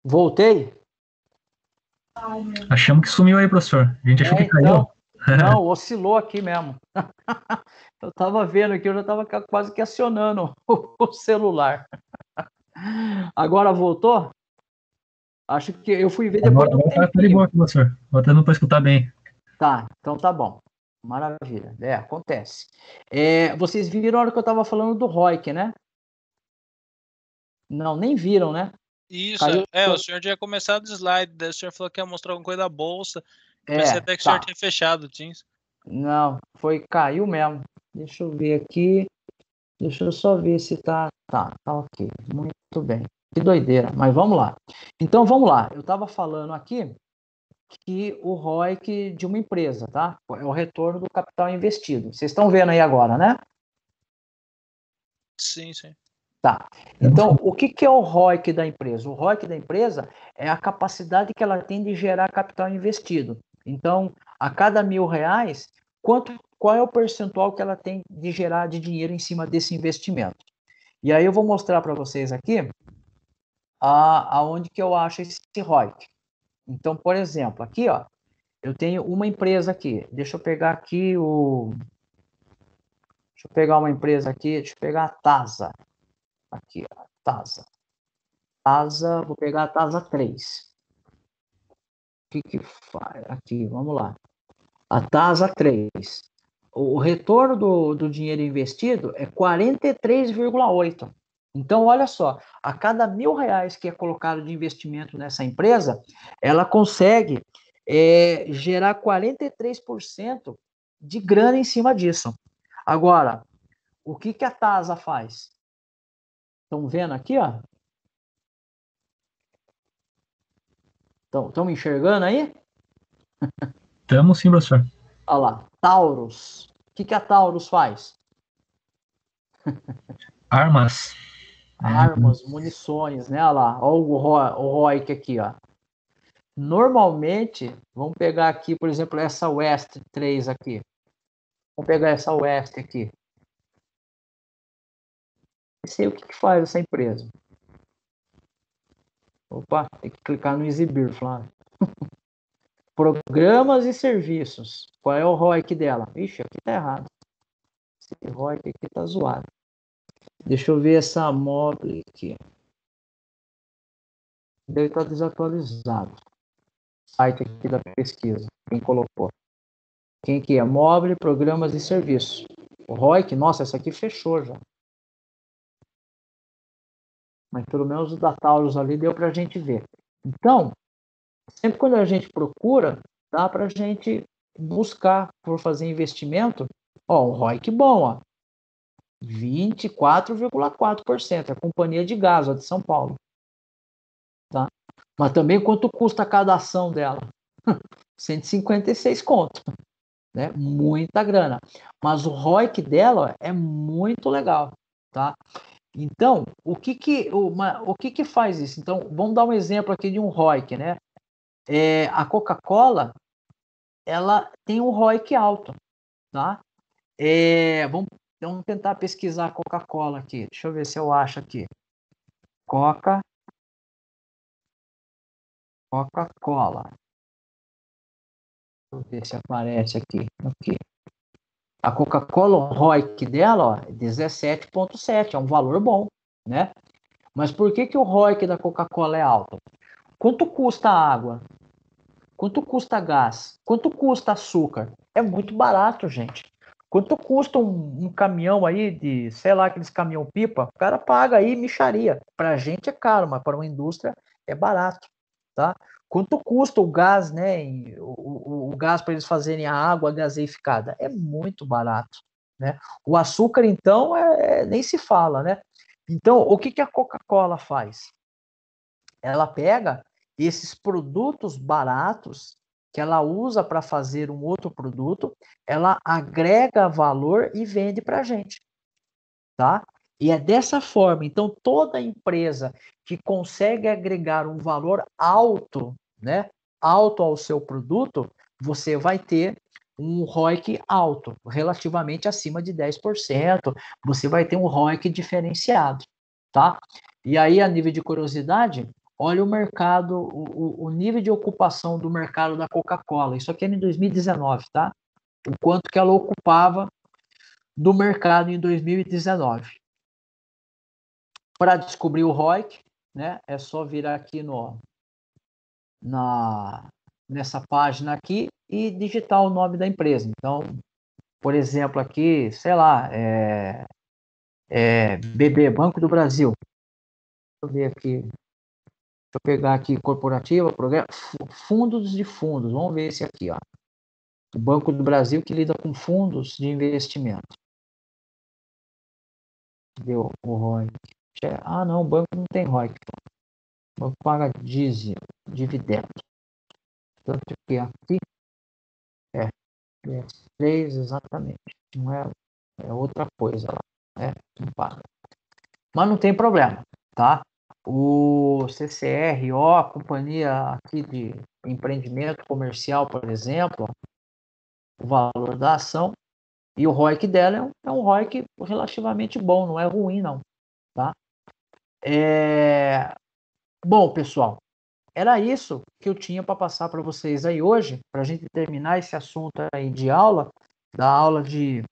Voltei? Achamos que sumiu aí, professor. A gente achou que caiu. Então, não, oscilou aqui mesmo. Eu estava vendo aqui, eu já estava quase que acionando o celular. Agora voltou? Acho que eu fui ver depois Agora, de um agora tá de boa tempinho. aqui, professor. Agora tá dando pra escutar bem. Tá, então tá bom. Maravilha. Acontece. Vocês viram a hora que eu estava falando do ROIC, né? Não, nem viram, né? Isso, Caiu. o senhor tinha começado o slide, daí o senhor falou que ia mostrar alguma coisa da bolsa. Pensei até que o senhor Tá. tinha fechado o Teams. Não, caiu mesmo. Deixa eu ver aqui. Deixa eu só ver se tá ok. Muito bem. Que doideira, mas vamos lá. Então vamos lá. Eu estava falando aqui que o ROIC de uma empresa, tá? É o retorno do capital investido. Vocês estão vendo aí agora, né? Sim, sim. Tá. Então, o que é o ROIC da empresa? O ROIC da empresa é a capacidade que ela tem de gerar capital investido. Então, a cada R$ 1.000, qual é o percentual que ela tem de gerar de dinheiro em cima desse investimento? E aí eu vou mostrar para vocês aqui aonde que eu acho esse ROIC. Então, por exemplo, aqui, ó, eu tenho uma empresa aqui. Deixa eu pegar aqui Deixa eu pegar uma empresa aqui, deixa eu pegar a Tasa. Aqui, ó, Tasa. Tasa, vou pegar a Tasa 3. O que faz? Aqui, vamos lá. A Tasa 3. O retorno do dinheiro investido é 43,8. Então, olha só, a cada R$ 1.000 que é colocado de investimento nessa empresa, ela consegue gerar 43% de grana em cima disso. Agora, o que a Tasa faz? Estão vendo aqui, ó? Estão me enxergando aí? Estamos sim, professor. Olha lá, Taurus. O que a Taurus faz? Armas. Armas, munições, né? Olha lá, olha o ROIC aqui, ó. Normalmente, vamos pegar aqui, por exemplo, essa West 3 aqui. Vamos pegar essa West aqui. E sei o que faz essa empresa. Opa, tem que clicar no exibir, Flávio. Programas e serviços. Qual é o ROIC dela? Ixi, aqui tá errado. Esse ROIC aqui tá zoado. Deixa eu ver essa Mobile aqui. Deve estar desatualizado. Site aqui da pesquisa. Quem colocou? Quem que é? Mobile, programas e serviços. O ROIC, nossa, essa aqui fechou já. Mas pelo menos o da Taurus ali deu para a gente ver. Então, sempre quando a gente procura, dá para a gente buscar por fazer investimento. Ó, um ROIC bom, ó. 24,4%. É a companhia de gás, ó, de São Paulo. Tá? Mas também quanto custa cada ação dela? 156 conto. Né? Muita grana. Mas o ROIC dela é muito legal. Tá? Então, o que faz isso? Então, vamos dar um exemplo aqui de um ROIC, né? A Coca-Cola, ela tem um ROIC alto, tá? Vamos tentar pesquisar a Coca-Cola aqui. Deixa eu ver se eu acho aqui. Coca-Cola. Deixa eu ver se aparece aqui. A Coca-Cola, o ROIC dela, ó, é 17,7, é um valor bom, né? Mas por que o ROIC da Coca-Cola é alto? Quanto custa a água? Quanto custa gás? Quanto custa açúcar? É muito barato, gente. Quanto custa um caminhão aí de, sei lá, aqueles caminhão-pipa? O cara paga aí mixaria. Para a gente é caro, mas para uma indústria é barato, tá? Quanto custa o gás, né? O gás para eles fazerem a água gaseificada? É muito barato, né? O açúcar, então, nem se fala, né? Então, o que a Coca-Cola faz? Ela pega esses produtos baratos que ela usa para fazer um outro produto, ela agrega valor e vende para a gente, tá? E é dessa forma, então toda empresa que consegue agregar um valor alto, né, alto ao seu produto, você vai ter um ROIC alto, relativamente acima de 10%, você vai ter um ROIC diferenciado, tá? E aí, a nível de curiosidade, olha o mercado, o nível de ocupação do mercado da Coca-Cola. Isso aqui é em 2019, tá? O quanto que ela ocupava do mercado em 2019. Para descobrir o ROIC, né, é só vir aqui nessa página aqui e digitar o nome da empresa. Então, por exemplo, aqui, sei lá, BB, Banco do Brasil. Deixa eu ver aqui. Deixa eu pegar aqui, corporativa, programa, fundos de fundos. Vamos ver esse aqui, ó. O Banco do Brasil que lida com fundos de investimento. Deu o ROIC. Ah, não, o banco não tem ROIC. O banco paga dividendo. Tanto que aqui é 3 exatamente. Não é outra coisa lá. Não paga. Mas não tem problema, tá? O CCRO, a companhia aqui de empreendimento comercial, por exemplo, o valor da ação e o ROIC dela é um ROIC relativamente bom, não é ruim não, tá? Bom, pessoal, era isso que eu tinha para passar para vocês aí hoje, para a gente terminar esse assunto aí de aula, da aula de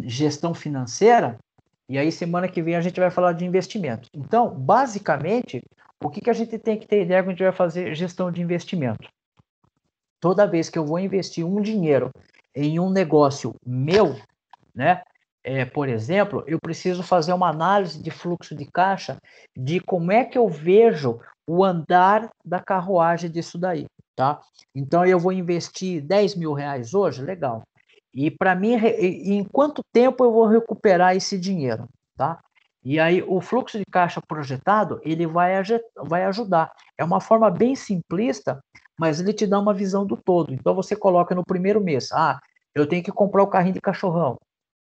gestão financeira, e aí semana que vem a gente vai falar de investimento. Então, basicamente, o que a gente tem que ter ideia quando a gente vai fazer gestão de investimento? Toda vez que eu vou investir um dinheiro em um negócio meu, né? Por exemplo, eu preciso fazer uma análise de fluxo de caixa de como é que eu vejo o andar da carruagem disso daí, tá? Então, eu vou investir 10 mil reais hoje, legal. E para mim, em quanto tempo eu vou recuperar esse dinheiro, tá? E aí, o fluxo de caixa projetado, ele vai ajudar. É uma forma bem simplista, mas ele te dá uma visão do todo. Então, você coloca no primeiro mês, eu tenho que comprar o carrinho de cachorrão,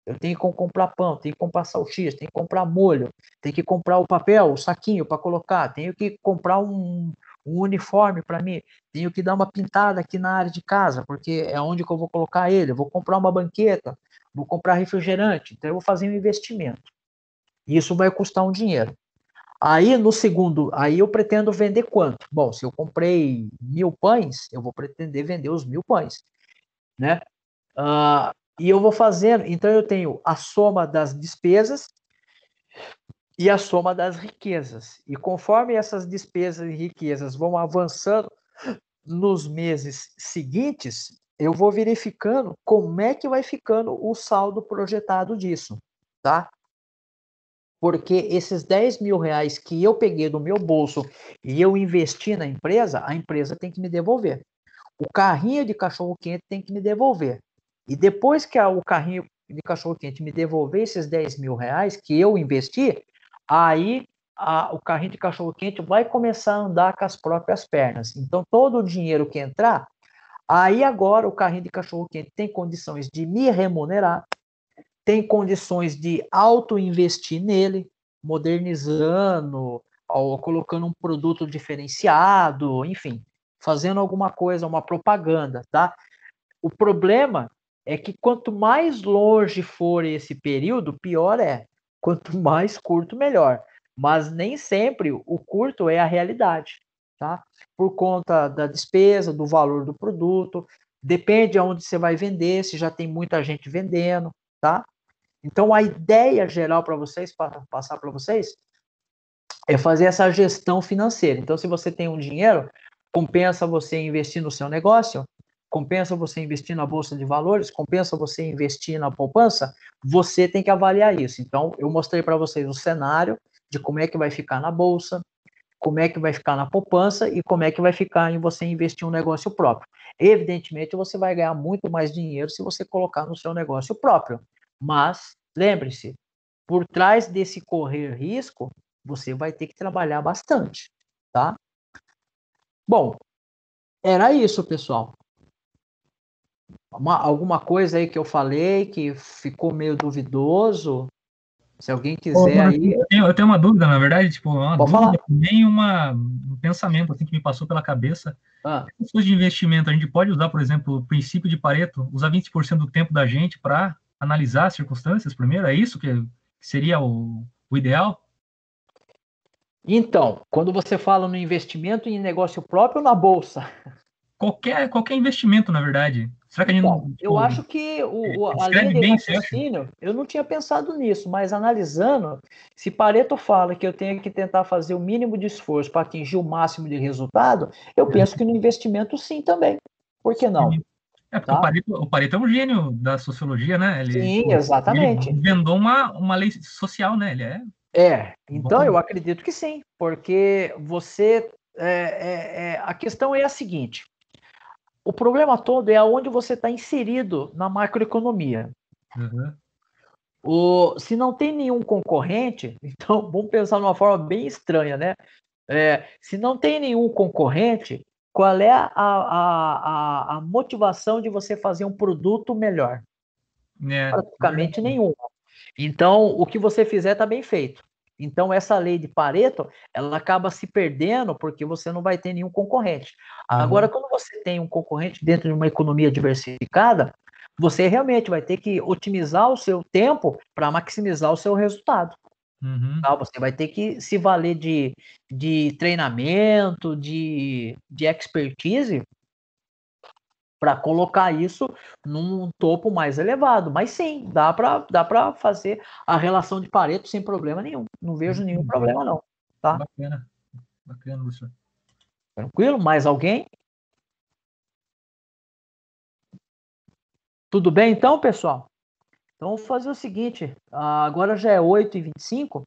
eu tenho que comprar pão, tenho que comprar salsicha, tenho que comprar molho, tenho que comprar o papel, o saquinho para colocar, tenho que comprar um uniforme para mim, tenho que dar uma pintada aqui na área de casa, porque é onde que eu vou colocar ele, eu vou comprar uma banqueta, vou comprar refrigerante, então eu vou fazer um investimento. Isso vai custar um dinheiro. Aí no segundo, aí eu pretendo vender quanto? Bom, se eu comprei 1.000 pães, eu vou pretender vender os 1.000 pães, né? E eu vou fazendo, então eu tenho a soma das despesas e a soma das riquezas. E conforme essas despesas e riquezas vão avançando nos meses seguintes, eu vou verificando como é que vai ficando o saldo projetado disso, tá? Porque esses 10 mil reais que eu peguei do meu bolso e eu investi na empresa, a empresa tem que me devolver. O carrinho de cachorro-quente tem que me devolver. E depois que o carrinho de cachorro-quente me devolver esses 10 mil reais que eu investi, aí o carrinho de cachorro-quente vai começar a andar com as próprias pernas. Então, todo o dinheiro que entrar, aí agora o carrinho de cachorro-quente tem condições de me remunerar, tem condições de auto-investir nele, modernizando, colocando um produto diferenciado, enfim, fazendo alguma coisa, uma propaganda, tá? O problema é que quanto mais longe for esse período, pior é. Quanto mais curto, melhor. Mas nem sempre o curto é a realidade, tá? Por conta da despesa, do valor do produto, depende aonde você vai vender, se já tem muita gente vendendo, tá? Então, a ideia geral para vocês, para passar para vocês, é fazer essa gestão financeira. Então, se você tem um dinheiro, compensa você investir no seu negócio, compensa você investir na bolsa de valores, compensa você investir na poupança, você tem que avaliar isso. Então, eu mostrei para vocês o cenário de como é que vai ficar na bolsa, como é que vai ficar na poupança e como é que vai ficar em você investir um negócio próprio. Evidentemente, você vai ganhar muito mais dinheiro se você colocar no seu negócio próprio. Mas, lembre-se, por trás desse correr risco, você vai ter que trabalhar bastante, tá? Bom, era isso, pessoal. Alguma coisa aí que eu falei que ficou meio duvidoso? Se alguém quiser aí... Eu tenho uma dúvida, na verdade, tipo, uma Pode dúvida, falar. nem um pensamento assim, que me passou pela cabeça. Pessoas de investimento, a gente pode usar, por exemplo, o princípio de Pareto, usar 20% do tempo da gente para analisar as circunstâncias primeiro? É isso que seria o ideal? Então, quando você fala no investimento em negócio próprio ou na bolsa? Qualquer investimento, na verdade. Será que a gente Então, não, eu tipo, acho que a linha escreve de bem, você acha? raciocínio, eu não tinha pensado nisso, mas analisando, se Pareto fala que eu tenho que tentar fazer o mínimo de esforço para atingir o máximo de resultado, eu penso que no investimento sim também. Por que não? É, porque Tá? O Pareto é um gênio da sociologia, né? Sim, Ele exatamente. inventou uma lei social, né? Ele é Então bom. eu acredito que sim, porque você. A questão é a seguinte: o problema todo é aonde você está inserido na macroeconomia. Uhum. Se não tem nenhum concorrente, então vamos pensar de uma forma bem estranha, né? Se não tem nenhum concorrente, qual é a motivação de você fazer um produto melhor? É, Praticamente nenhuma. Então, o que você fizer está bem feito. Então, essa lei de Pareto, ela acaba se perdendo porque você não vai ter nenhum concorrente. Agora, quando você tem um concorrente dentro de uma economia diversificada, você realmente vai ter que otimizar o seu tempo para maximizar o seu resultado. Tá? Você vai ter que se valer de treinamento, de expertise para colocar isso num topo mais elevado. Mas sim, dá para fazer a relação de Pareto sem problema nenhum. Não vejo nenhum problema, não. Tá? Bacana, professor. Tranquilo? Mais alguém? Tudo bem então, pessoal? Então, vou fazer o seguinte. Agora já é 8h25.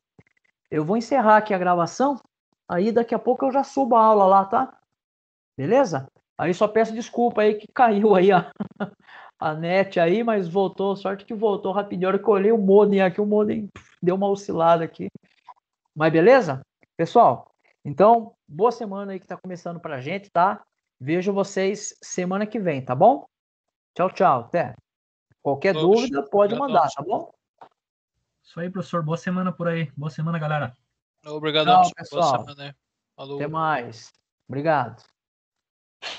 Eu vou encerrar aqui a gravação. Aí, daqui a pouco, eu já subo a aula lá, tá? Beleza? Aí, só peço desculpa aí que caiu aí a net aí, mas voltou. Sorte que voltou rapidinho. A hora que eu olhei o modem aqui, o modem deu uma oscilada aqui. Mas beleza? Pessoal, então, boa semana aí que tá começando pra gente, tá? Vejo vocês semana que vem, tá bom? Tchau, tchau. Até. Qualquer dúvida, pode mandar, tá bom? Isso aí, professor. Boa semana por aí. Boa semana, galera. Obrigado, Tchau, pessoal. boa semana aí. Falou. Até mais. Obrigado.